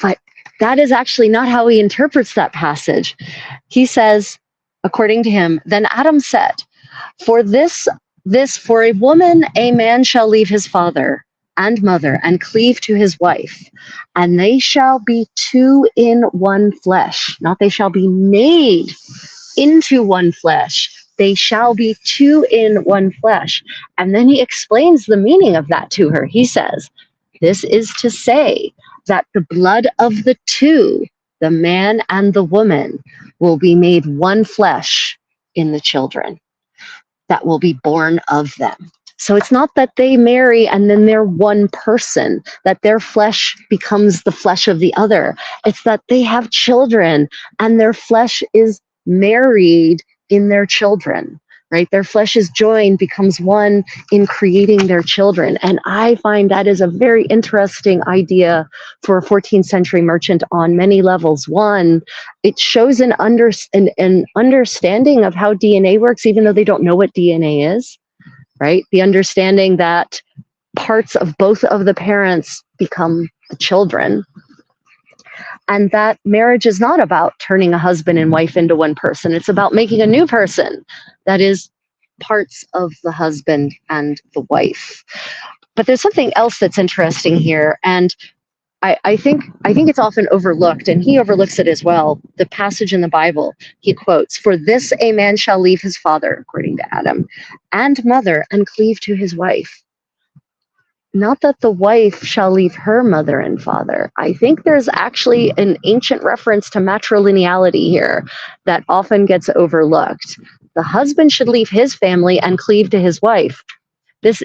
But that is actually not how he interprets that passage. He says, according to him, then Adam said, for a woman, a man shall leave his father and mother and cleave to his wife, and they shall be two in one flesh. Not they shall be made into one flesh. They shall be two in one flesh. And then he explains the meaning of that to her. He says, this is to say that the blood of the two, the man and the woman, will be made one flesh in the children that will be born of them. So it's not that they marry and then they're one person, that their flesh becomes the flesh of the other. It's that they have children and their flesh is married in their children, right? Their flesh is joined, becomes one in creating their children. And I find that is a very interesting idea for a 14th century merchant on many levels. One, it shows an understanding of how DNA works, even though they don't know what DNA is. Right? The understanding that parts of both of the parents become the children, and that marriage is not about turning a husband and wife into one person. It's about making a new person that is parts of the husband and the wife. But there's something else that's interesting here, and I think it's often overlooked, and he overlooks it as well. The passage in the Bible, he quotes, for this a man shall leave his father, according to Adam, and mother, and cleave to his wife. Not that the wife shall leave her mother and father. I think there's actually an ancient reference to matrilineality here that often gets overlooked. The husband should leave his family and cleave to his wife. This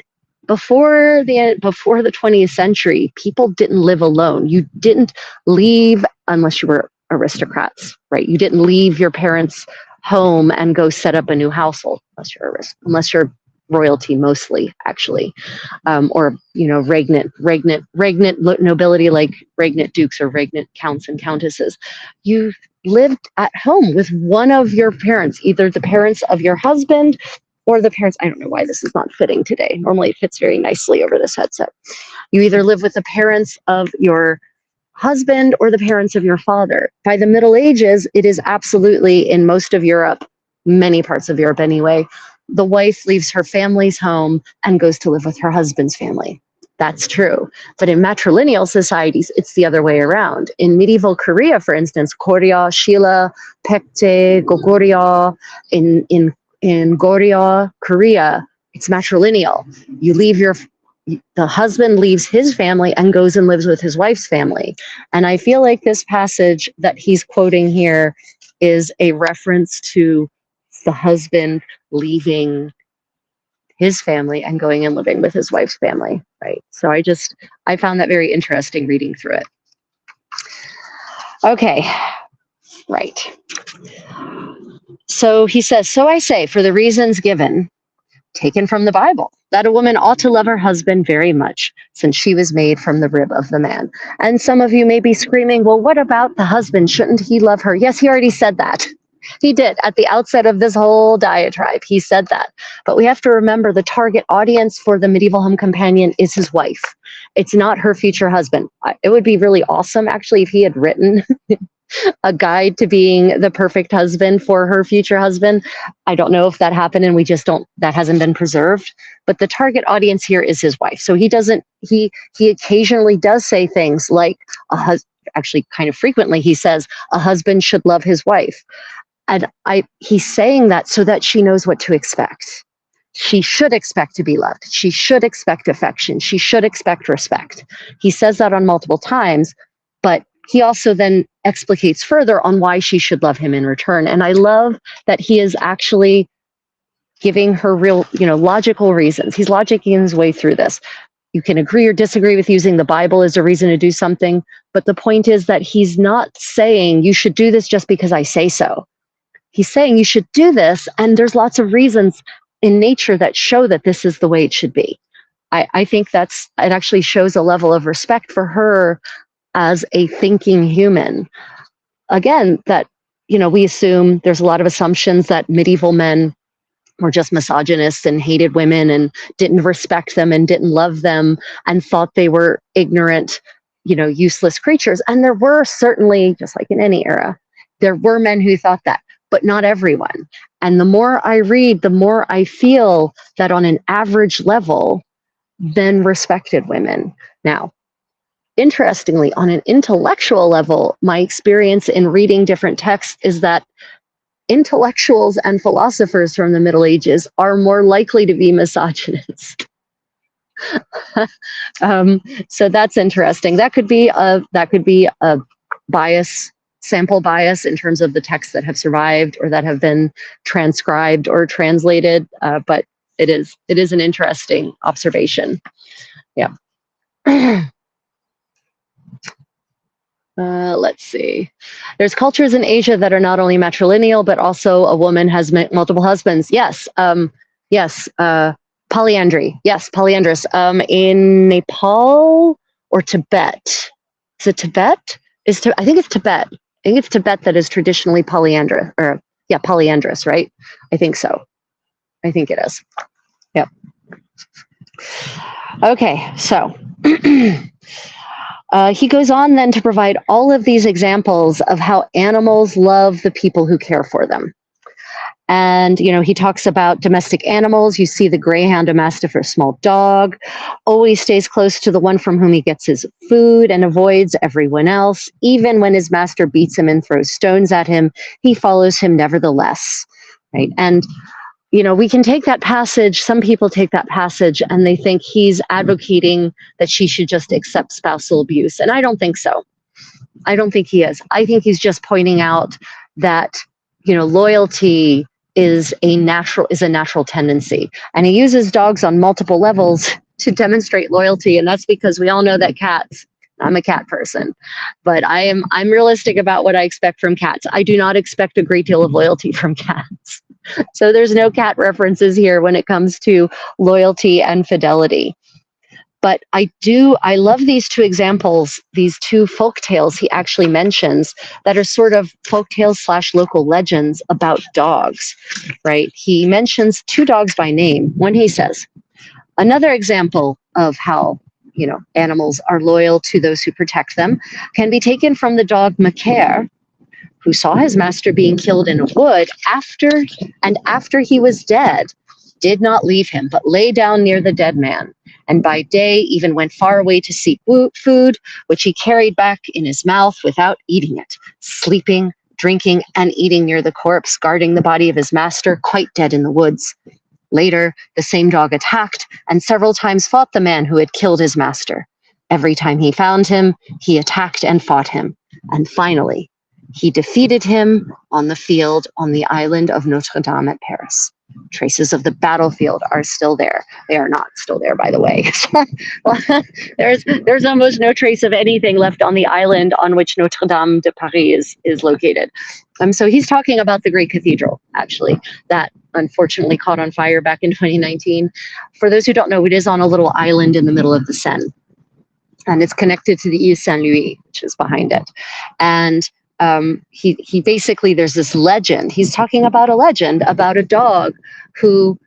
before the 20th century, people didn't live alone. You didn't leave unless you were aristocrats, right? You didn't leave your parents' home and go set up a new household unless you're royalty, mostly actually, or regnant nobility like regnant dukes or regnant counts and countesses. You lived at home with one of your parents, either the parents of your husband or the parents. I don't know why this is not fitting today. Normally it fits very nicely over this headset. You either live with the parents of your husband or the parents of your father. By the Middle Ages, it is absolutely, in most of Europe, many parts of Europe anyway, the wife leaves her family's home and goes to live with her husband's family. That's true. But in matrilineal societies, it's the other way around. In medieval Korea, for instance, Koryo, Shila, Pekje, Goguryeo, in Goryeo, Korea, it's matrilineal. The husband leaves his family and goes and lives with his wife's family. And I feel like this passage that he's quoting here is a reference to the husband leaving his family and going and living with his wife's family. right? So I found that very interesting reading through it. Okay, right. So he says, so I say, for the reasons given, taken from the Bible, that a woman ought to love her husband very much, since she was made from the rib of the man. And some of you may be screaming, well, what about the husband? Shouldn't he love her? Yes, he already said that. He did at the outset of this whole diatribe. He said that. But we have to remember the target audience for the medieval home companion is his wife. It's not her future husband. It would be really awesome, actually, if he had written a guide to being the perfect husband for her future husband. I don't know if that happened and we just don't, that hasn't been preserved. But the target audience here is his wife. So he occasionally does say things like actually kind of frequently he says a husband should love his wife. And he's saying that so that she knows what to expect. She should expect to be loved. She should expect affection. She should expect respect. He says that on multiple times, but he also then explicates further on why she should love him in return. And I love that he is actually giving her real, logical reasons. He's logicking his way through this. You can agree or disagree with using the Bible as a reason to do something, but the point is that he's not saying you should do this just because I say so. He's saying you should do this, and there's lots of reasons in nature that show that this is the way it should be. I think it actually shows a level of respect for her as a thinking human. Again, that, we assume there's a lot of assumptions that medieval men were just misogynists and hated women and didn't respect them and didn't love them and thought they were ignorant, useless creatures. And there were certainly, just like in any era, there were men who thought that, but not everyone. And the more I read, the more I feel that on an average level, men respected women. Now, interestingly, on an intellectual level, my experience in reading different texts is that intellectuals and philosophers from the Middle Ages are more likely to be misogynist. So that's interesting. That could be a bias, sample bias in terms of the texts that have survived or that have been transcribed or translated. But it is an interesting observation. Yeah. Let's see. There's cultures in Asia that are not only matrilineal, but also a woman has multiple husbands. Yes. Yes. Polyandry. Yes. Polyandrous. In Nepal or Tibet. Is it Tibet? I think it's Tibet. I think it's Tibet that is traditionally polyandrous, polyandrous, right? I think so. I think it is. Yep. Okay. So, he goes on then to provide all of these examples of how animals love the people who care for them. And, he talks about domestic animals. You see the greyhound, a mastiff, or a small dog, always stays close to the one from whom he gets his food and avoids everyone else. Even when his master beats him and throws stones at him, he follows him nevertheless. Right. And we can take that passage, some people take that passage and they think he's advocating that she should just accept spousal abuse. And I don't think so. I don't think he is. I think he's just pointing out that, loyalty is a natural tendency. And he uses dogs on multiple levels to demonstrate loyalty. And that's because we all know that I'm a cat person, but I'm realistic about what I expect from cats. I do not expect a great deal of loyalty from cats. So there's no cat references here when it comes to loyalty and fidelity. But I love these two examples, these two folk tales he actually mentions that are sort of folk tales / local legends about dogs, right? He mentions two dogs by name when he says, another example of how animals are loyal to those who protect them can be taken from the dog Macaire, who saw his master being killed in a wood after he was dead, did not leave him, but lay down near the dead man, and by day even went far away to seek food, which he carried back in his mouth without eating it, sleeping, drinking, and eating near the corpse, guarding the body of his master, quite dead in the woods. Later, the same dog attacked and several times fought the man who had killed his master. Every time he found him, he attacked and fought him. And finally, he defeated him on the field on the island of Notre Dame at Paris. Traces of the battlefield are still there. They are not still there, by the way. there's almost no trace of anything left on the island on which Notre Dame de Paris is located. So he's talking about the great cathedral, actually, that unfortunately caught on fire back in 2019. For those who don't know, it is on a little island in the middle of the Seine, and it's connected to the Ile Saint Louis, which is behind it. And he basically, there's this legend. He's talking about a legend about a dog who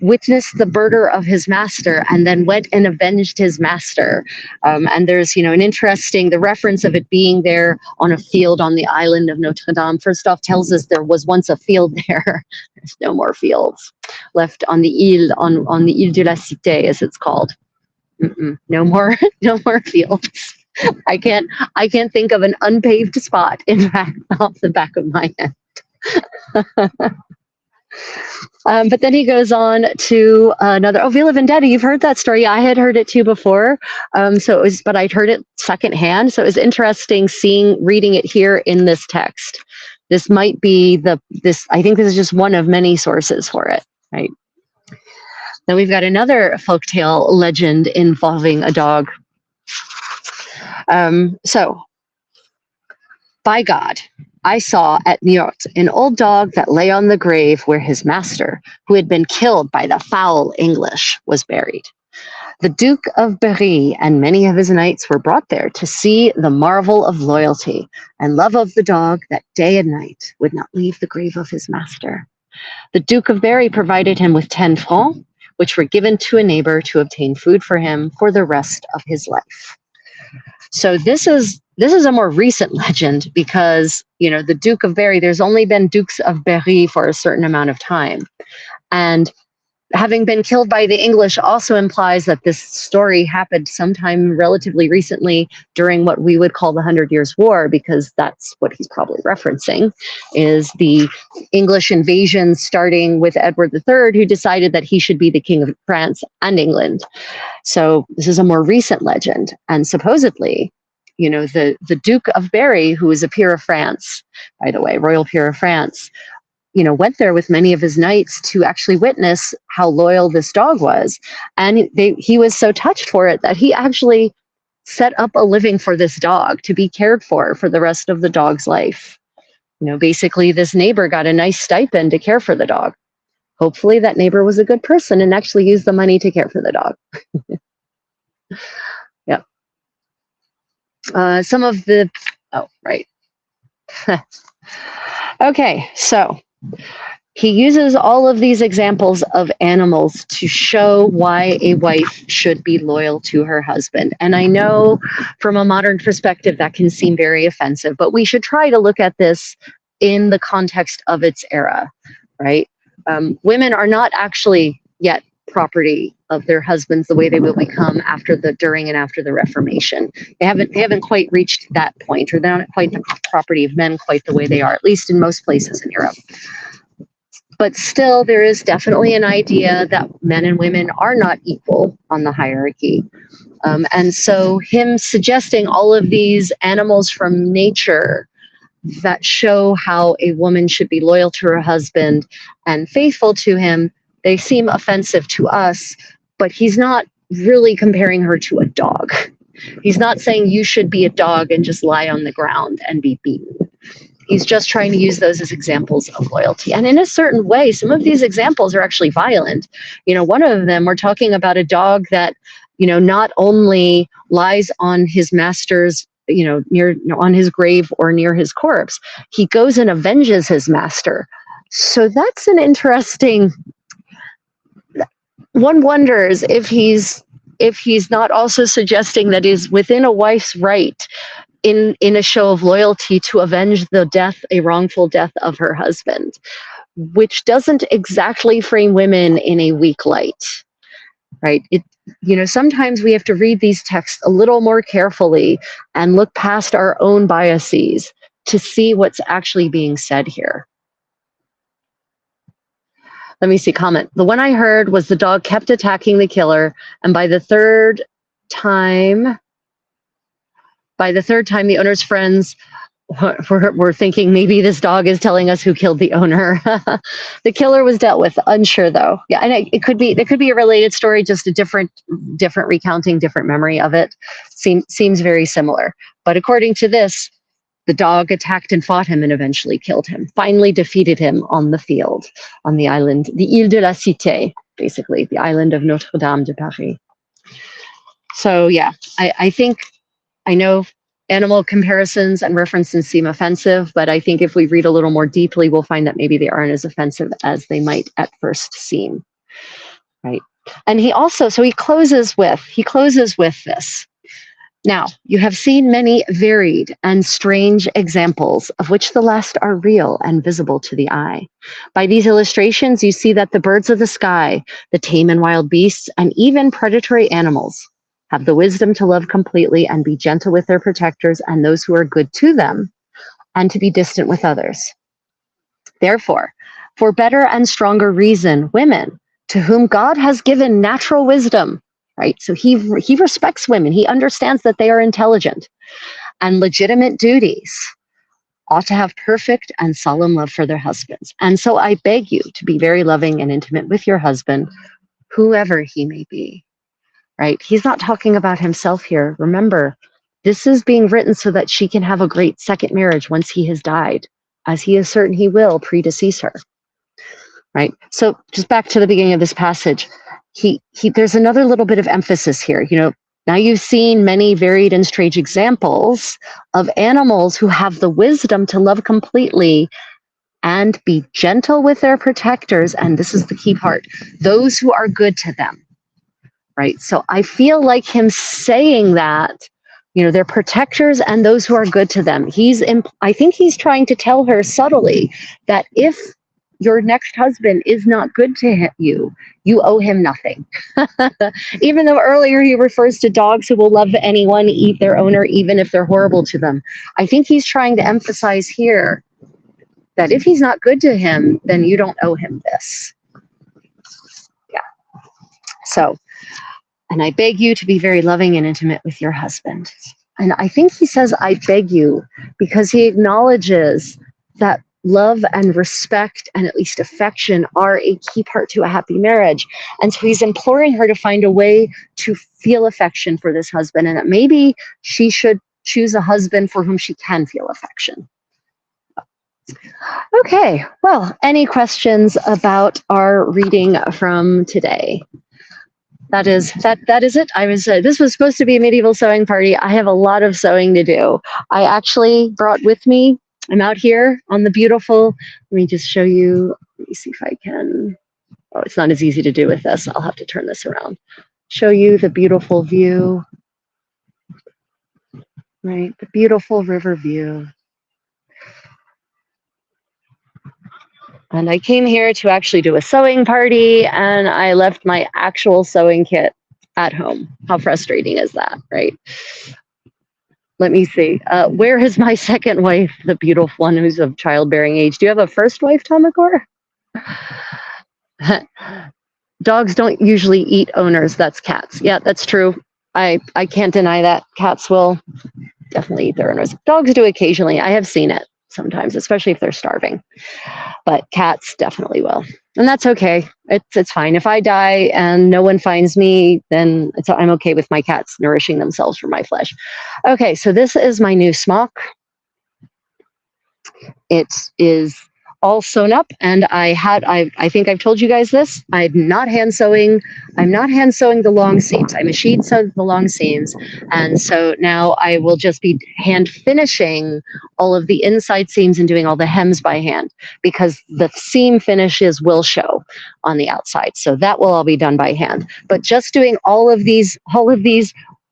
witnessed the murder of his master and then went and avenged his master. And there's, an interesting, the reference of it being there on a field on the island of Notre Dame, first off, tells us there was once a field there. There's no more fields left on the Ile, on the Ile de la Cité, as it's called. No more fields. I can't think of an unpaved spot, in fact, off the back of my head. But then he goes on to another. Oh, Villa Vendetta. You've heard that story. I had heard it too before. But I'd heard it secondhand. So it was interesting reading it here in this text. This might be I think this is just one of many sources for it, right? Then we've got another folktale legend involving a dog. By God, I saw at Niort an old dog that lay on the grave where his master, who had been killed by the foul English, was buried. The Duke of Berry and many of his knights were brought there to see the marvel of loyalty and love of the dog that day and night would not leave the grave of his master. The Duke of Berry provided him with 10 francs, which were given to a neighbor to obtain food for him for the rest of his life. So this is a more recent legend because, the Duke of Berry, there's only been Dukes of Berry for a certain amount of time. And having been killed by the English also implies that this story happened sometime relatively recently during what we would call the 100 Years' War, because that's what he's probably referencing, is the English invasion starting with Edward III, who decided that he should be the King of France and England. So this is a more recent legend. And supposedly, the Duke of Berry, who is a peer of France, by the way, royal peer of France, went there with many of his knights to actually witness how loyal this dog was. And he was so touched for it that he actually set up a living for this dog to be cared for the rest of the dog's life. Basically, this neighbor got a nice stipend to care for the dog. Hopefully that neighbor was a good person and actually used the money to care for the dog. Yeah. Right. Okay, so he uses all of these examples of animals to show why a wife should be loyal to her husband. And I know from a modern perspective that can seem very offensive, but we should try to look at this in the context of its era, right? Women are not actually yet property of their husbands the way they will become during and after the Reformation. They haven't quite reached that point, or they're not quite the property of men quite the way they are, at least in most places in Europe. But still, there is definitely an idea that men and women are not equal on the hierarchy. And so him suggesting all of these animals from nature that show how a woman should be loyal to her husband and faithful to him, they seem offensive to us, but he's not really comparing her to a dog. He's not saying you should be a dog and just lie on the ground and be beaten. He's just trying to use those as examples of loyalty. And in a certain way, some of these examples are actually violent. One of them, we're talking about a dog that, not only lies on his master's, on his grave or near his corpse, he goes and avenges his master. So that's an interesting. One wonders if he's not also suggesting that is within a wife's right in a show of loyalty to avenge a wrongful death of her husband, which doesn't exactly frame women in a weak light, right? Sometimes we have to read these texts a little more carefully and look past our own biases to see what's actually being said here. Let me see, comment. The one I heard was the dog kept attacking the killer, and by the third time, the owner's friends we're thinking maybe this dog is telling us who killed the owner. The killer was dealt with. Unsure though. Yeah, and it could be, there could be a related story, just a different recounting, different memory of it. Seems very similar. But according to this, the dog attacked and fought him and eventually killed him. Finally defeated him on the field, on the island, the Ile de la Cité, basically the island of Notre Dame de Paris. So yeah, I think, I know animal comparisons and references seem offensive, but I think if we read a little more deeply, we'll find that maybe they aren't as offensive as they might at first seem, right? And he also, so he closes with this. Now, you have seen many varied and strange examples, of which the last are real and visible to the eye. By these illustrations, you see that the birds of the sky, the tame and wild beasts, and even predatory animals have the wisdom to love completely and be gentle with their protectors and those who are good to them, and to be distant with others. Therefore, for better and stronger reason, women, to whom God has given natural wisdom, right? So he respects women. He understands that they are intelligent and legitimate duties, ought to have perfect and solemn love for their husbands. And so I beg you to be very loving and intimate with your husband, whoever he may be, right? He's not talking about himself here. Remember, this is being written so that she can have a great second marriage once he has died, as he is certain he will predecease her, right? So just back to the beginning of this passage, there's another little bit of emphasis here. Now you've seen many varied and strange examples of animals who have the wisdom to love completely and be gentle with their protectors. And this is the key part, those who are good to them, right? So I feel like him saying that, they're protectors and those who are good to them. I think he's trying to tell her subtly that if your next husband is not good to you, you owe him nothing. Even though earlier he refers to dogs who will love anyone, eat their owner, even if they're horrible to them. I think he's trying to emphasize here that if he's not good to him, then you don't owe him this. Yeah. So, and I beg you to be very loving and intimate with your husband. And I think he says, I beg you, because he acknowledges that love and respect and at least affection are a key part to a happy marriage. And so he's imploring her to find a way to feel affection for this husband, and that maybe she should choose a husband for whom she can feel affection. Okay, well, any questions about our reading from today? That is it. This was supposed to be a medieval sewing party. I have a lot of sewing to do. I actually brought with me, I'm out here on the beautiful, let me just show you, let me see if I can, oh, it's not as easy to do with this. I'll have to turn this around. Show you the beautiful view, right? The beautiful river view. And I came here to actually do a sewing party, and I left my actual sewing kit at home. How frustrating is that, right? Let me see. Where is my second wife, the beautiful one who's of childbearing age? Do you have a first wife, Tomakor? Dogs don't usually eat owners. That's cats. Yeah, that's true. I can't deny that. Cats will definitely eat their owners. Dogs do occasionally. I have seen it sometimes, especially if they're starving. But cats definitely will. And that's okay. It's fine. If I die and no one finds me, then I'm okay with my cats nourishing themselves from my flesh. Okay, so this is my new smock. It is all sewn up, and I think I've told you guys this. I'm not hand sewing the long seams. I machine sewed the long seams, and so now I will just be hand finishing all of the inside seams and doing all the hems by hand, because the seam finishes will show on the outside. So that will all be done by hand. But just doing all of these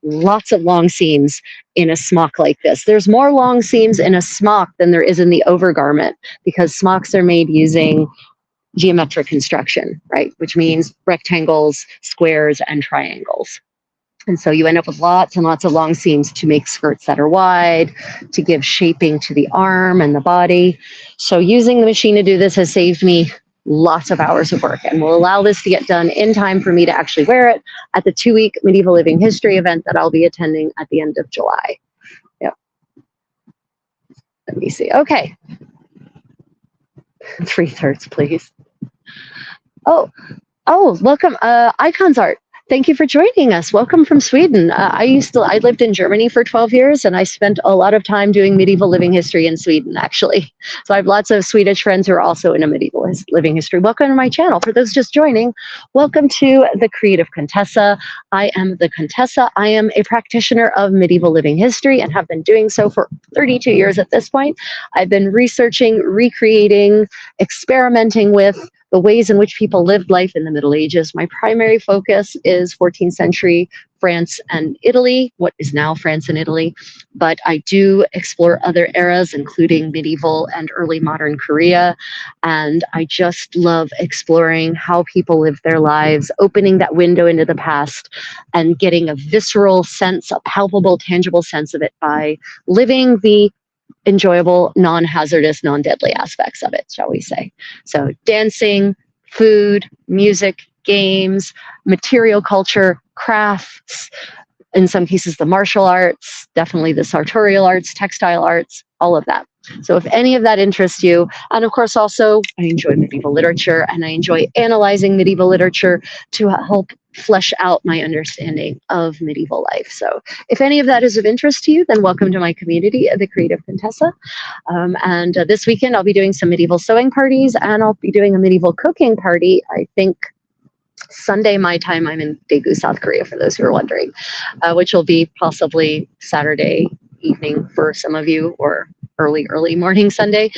lots of long seams in a smock like this. There's more long seams in a smock than there is in the overgarment, because smocks are made using geometric construction, right? Which means rectangles, squares, and triangles. And so you end up with lots and lots of long seams to make skirts that are wide, to give shaping to the arm and the body. So using the machine to do this has saved me lots of hours of work, and will allow this to get done in time for me to actually wear it at the 2-week Medieval Living History event that I'll be attending at the end of July. Yep. Let me see. Okay, 3/3, please. Oh, oh, welcome, Icons Art. Thank you for joining us. Welcome from Sweden. I lived in Germany for 12 years, and I spent a lot of time doing medieval living history in Sweden, actually. So I have lots of Swedish friends who are also into medieval living history. Welcome to my channel. For those just joining, welcome to the Creative Contessa. I am the Contessa. I am a practitioner of medieval living history and have been doing so for 32 years at this point. I've been researching, recreating, experimenting with the ways in which people lived life in the Middle Ages. My primary focus is 14th century France and Italy, what is now France and Italy, but I do explore other eras, including medieval and early modern Korea, and I just love exploring how people lived their lives, opening that window into the past, and getting a visceral sense, a palpable, tangible sense of it by living the enjoyable, non-hazardous, non-deadly aspects of it, shall we say. So dancing, food, music, games, material culture, crafts, in some cases the martial arts, definitely the sartorial arts, textile arts, all of that. So if any of that interests you, and of course also I enjoy medieval literature and I enjoy analyzing medieval literature to help flesh out my understanding of medieval life. So if any of that is of interest to you, then welcome to my community, the Creative Contessa. And this weekend I'll be doing some medieval sewing parties and I'll be doing a medieval cooking party, I think Sunday my time. I'm in Daegu, South Korea, for those who are wondering, which will be possibly Saturday evening for some of you, or early morning Sunday.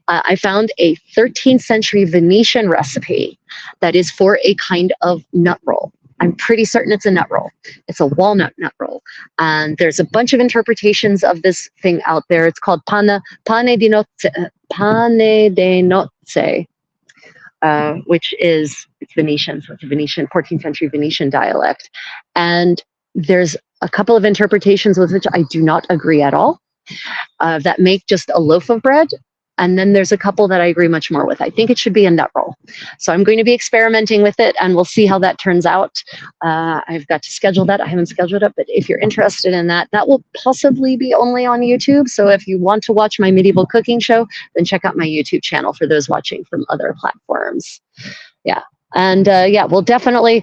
I found a 13th century Venetian recipe that is for a kind of nut roll. I'm pretty certain it's a nut roll. It's a walnut nut roll. And there's a bunch of interpretations of this thing out there. It's called pane di nozze, which is, it's Venetian, so it's a Venetian, 14th century Venetian dialect. And there's a couple of interpretations with which I do not agree at all, that make just a loaf of bread. And then there's a couple that I agree much more with. I think it should be a nut roll. So I'm going to be experimenting with it and we'll see how that turns out. I've got to schedule that. I haven't scheduled it, but if you're interested in that, that will possibly be only on YouTube. So if you want to watch my medieval cooking show, then check out my YouTube channel for those watching from other platforms. Yeah. And yeah, we'll definitely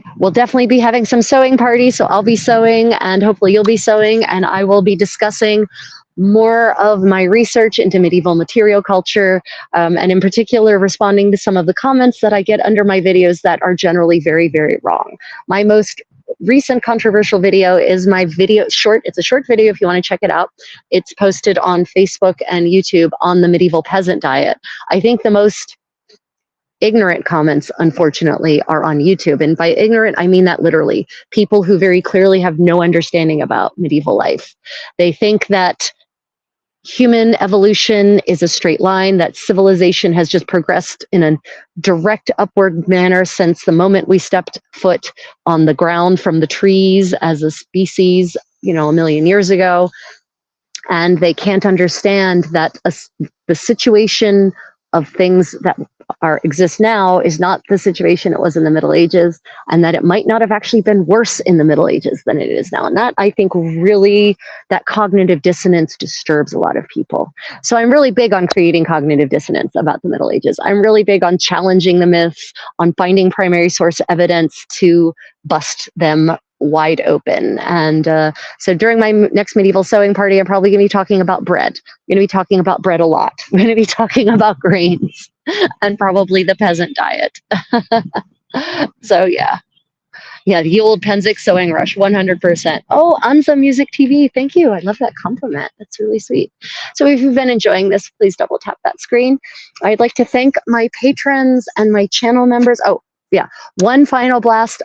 be having some sewing parties. So I'll be sewing and hopefully you'll be sewing, and I will be discussing more of my research into medieval material culture, and in particular responding to some of the comments that I get under my videos that are generally very, very wrong. My most recent controversial video is my video short. It's a short video if you want to check it out. It's posted on Facebook and YouTube on the medieval peasant diet. I think the most ignorant comments, unfortunately, are on YouTube. And by ignorant, I mean that literally. People who very clearly have no understanding about medieval life. They think that human evolution is a straight line, that civilization has just progressed in a direct upward manner since the moment we stepped foot on the ground from the trees as a species, you know, a million years ago. And they can't understand that the situation of things that exist now is not the situation it was in the Middle Ages, and that it might not have actually been worse in the Middle Ages than it is now. And that, I think, really, that cognitive dissonance disturbs a lot of people. So I'm really big on creating cognitive dissonance about the Middle Ages. I'm really big on challenging the myths, on finding primary source evidence to bust them wide open. And so during my next medieval sewing party, I'm probably going to be talking about bread. I'm going to be talking about bread a lot. We're going to be talking about grains and probably the peasant diet. So yeah, the old Penzic sewing rush, 100%. Oh, Anza Music TV, thank you. I love that compliment. That's really sweet. So if you've been enjoying this, please double tap that screen. I'd like to thank my patrons and my channel members. Oh, yeah, one final blast,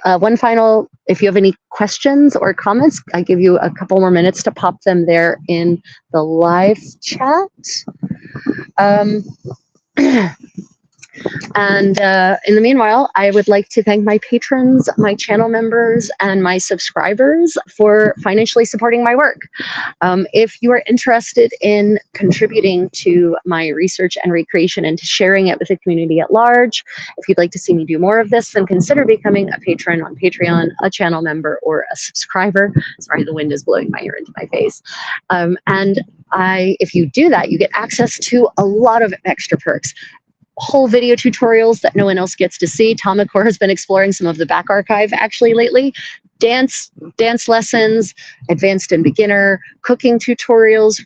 if you have any questions or comments, I give you a couple more minutes to pop them there in the live chat. And in the meanwhile, I would like to thank my patrons, my channel members, and my subscribers for financially supporting my work. If you are interested in contributing to my research and recreation and to sharing it with the community at large, if you'd like to see me do more of this, then consider becoming a patron on Patreon, a channel member, or a subscriber. Sorry, the wind is blowing my ear into my face. And If you do that, you get access to a lot of extra perks. Whole video tutorials that no one else gets to see. Tomacor has been exploring some of the back archive actually lately. Dance lessons, advanced and beginner, cooking tutorials,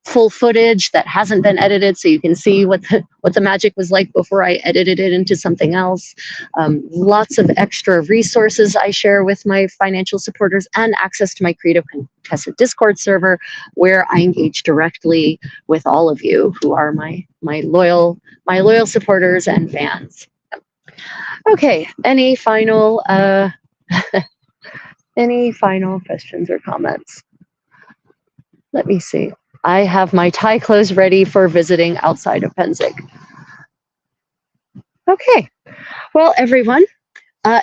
full footage that hasn't been edited, so you can see what the magic was like before I edited it into something else. Lots of extra resources I share with my financial supporters, and access to my Creative Contessa Discord server, where I engage directly with all of you who are my loyal supporters and fans. Okay, any final any final questions or comments? Let me see. I have my Thai clothes ready for visiting outside of Penzig. Okay. Well, everyone,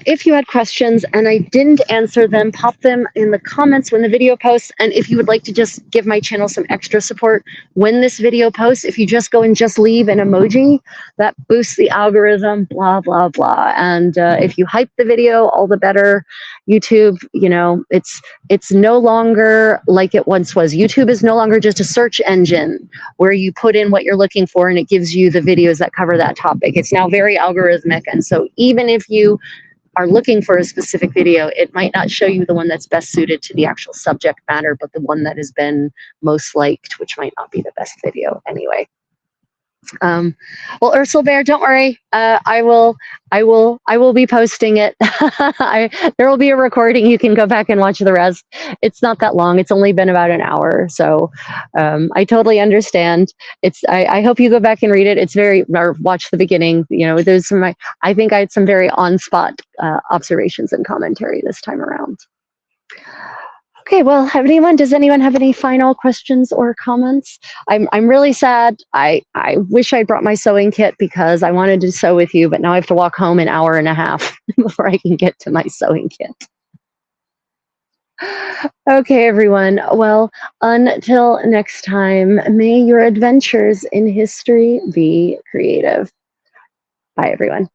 if you had questions and I didn't answer them, pop them in the comments when the video posts. And if you would like to just give my channel some extra support when this video posts, if you just go and just leave an emoji, that boosts the algorithm, blah, blah, blah. And if you hype the video, all the better. YouTube, you know, it's no longer like it once was. YouTube is no longer just a search engine where you put in what you're looking for and it gives you the videos that cover that topic. It's now very algorithmic. And so even if you are looking for a specific video, it might not show you the one that's best suited to the actual subject matter, but the one that has been most liked, which might not be the best video anyway. Well, Ursula Bear, don't worry. I will be posting it. There will be a recording. You can go back and watch the rest. It's not that long. It's only been about an hour. So I totally understand. I hope you go back and read it. Or watch the beginning. You know, there's I think I had some very on-spot observations and commentary this time around. Okay, well, does anyone have any final questions or comments? I'm really sad. I wish I brought my sewing kit because I wanted to sew with you, but now I have to walk home an hour and a half before I can get to my sewing kit. Okay, everyone. Well, until next time, may your adventures in history be creative. Bye, everyone.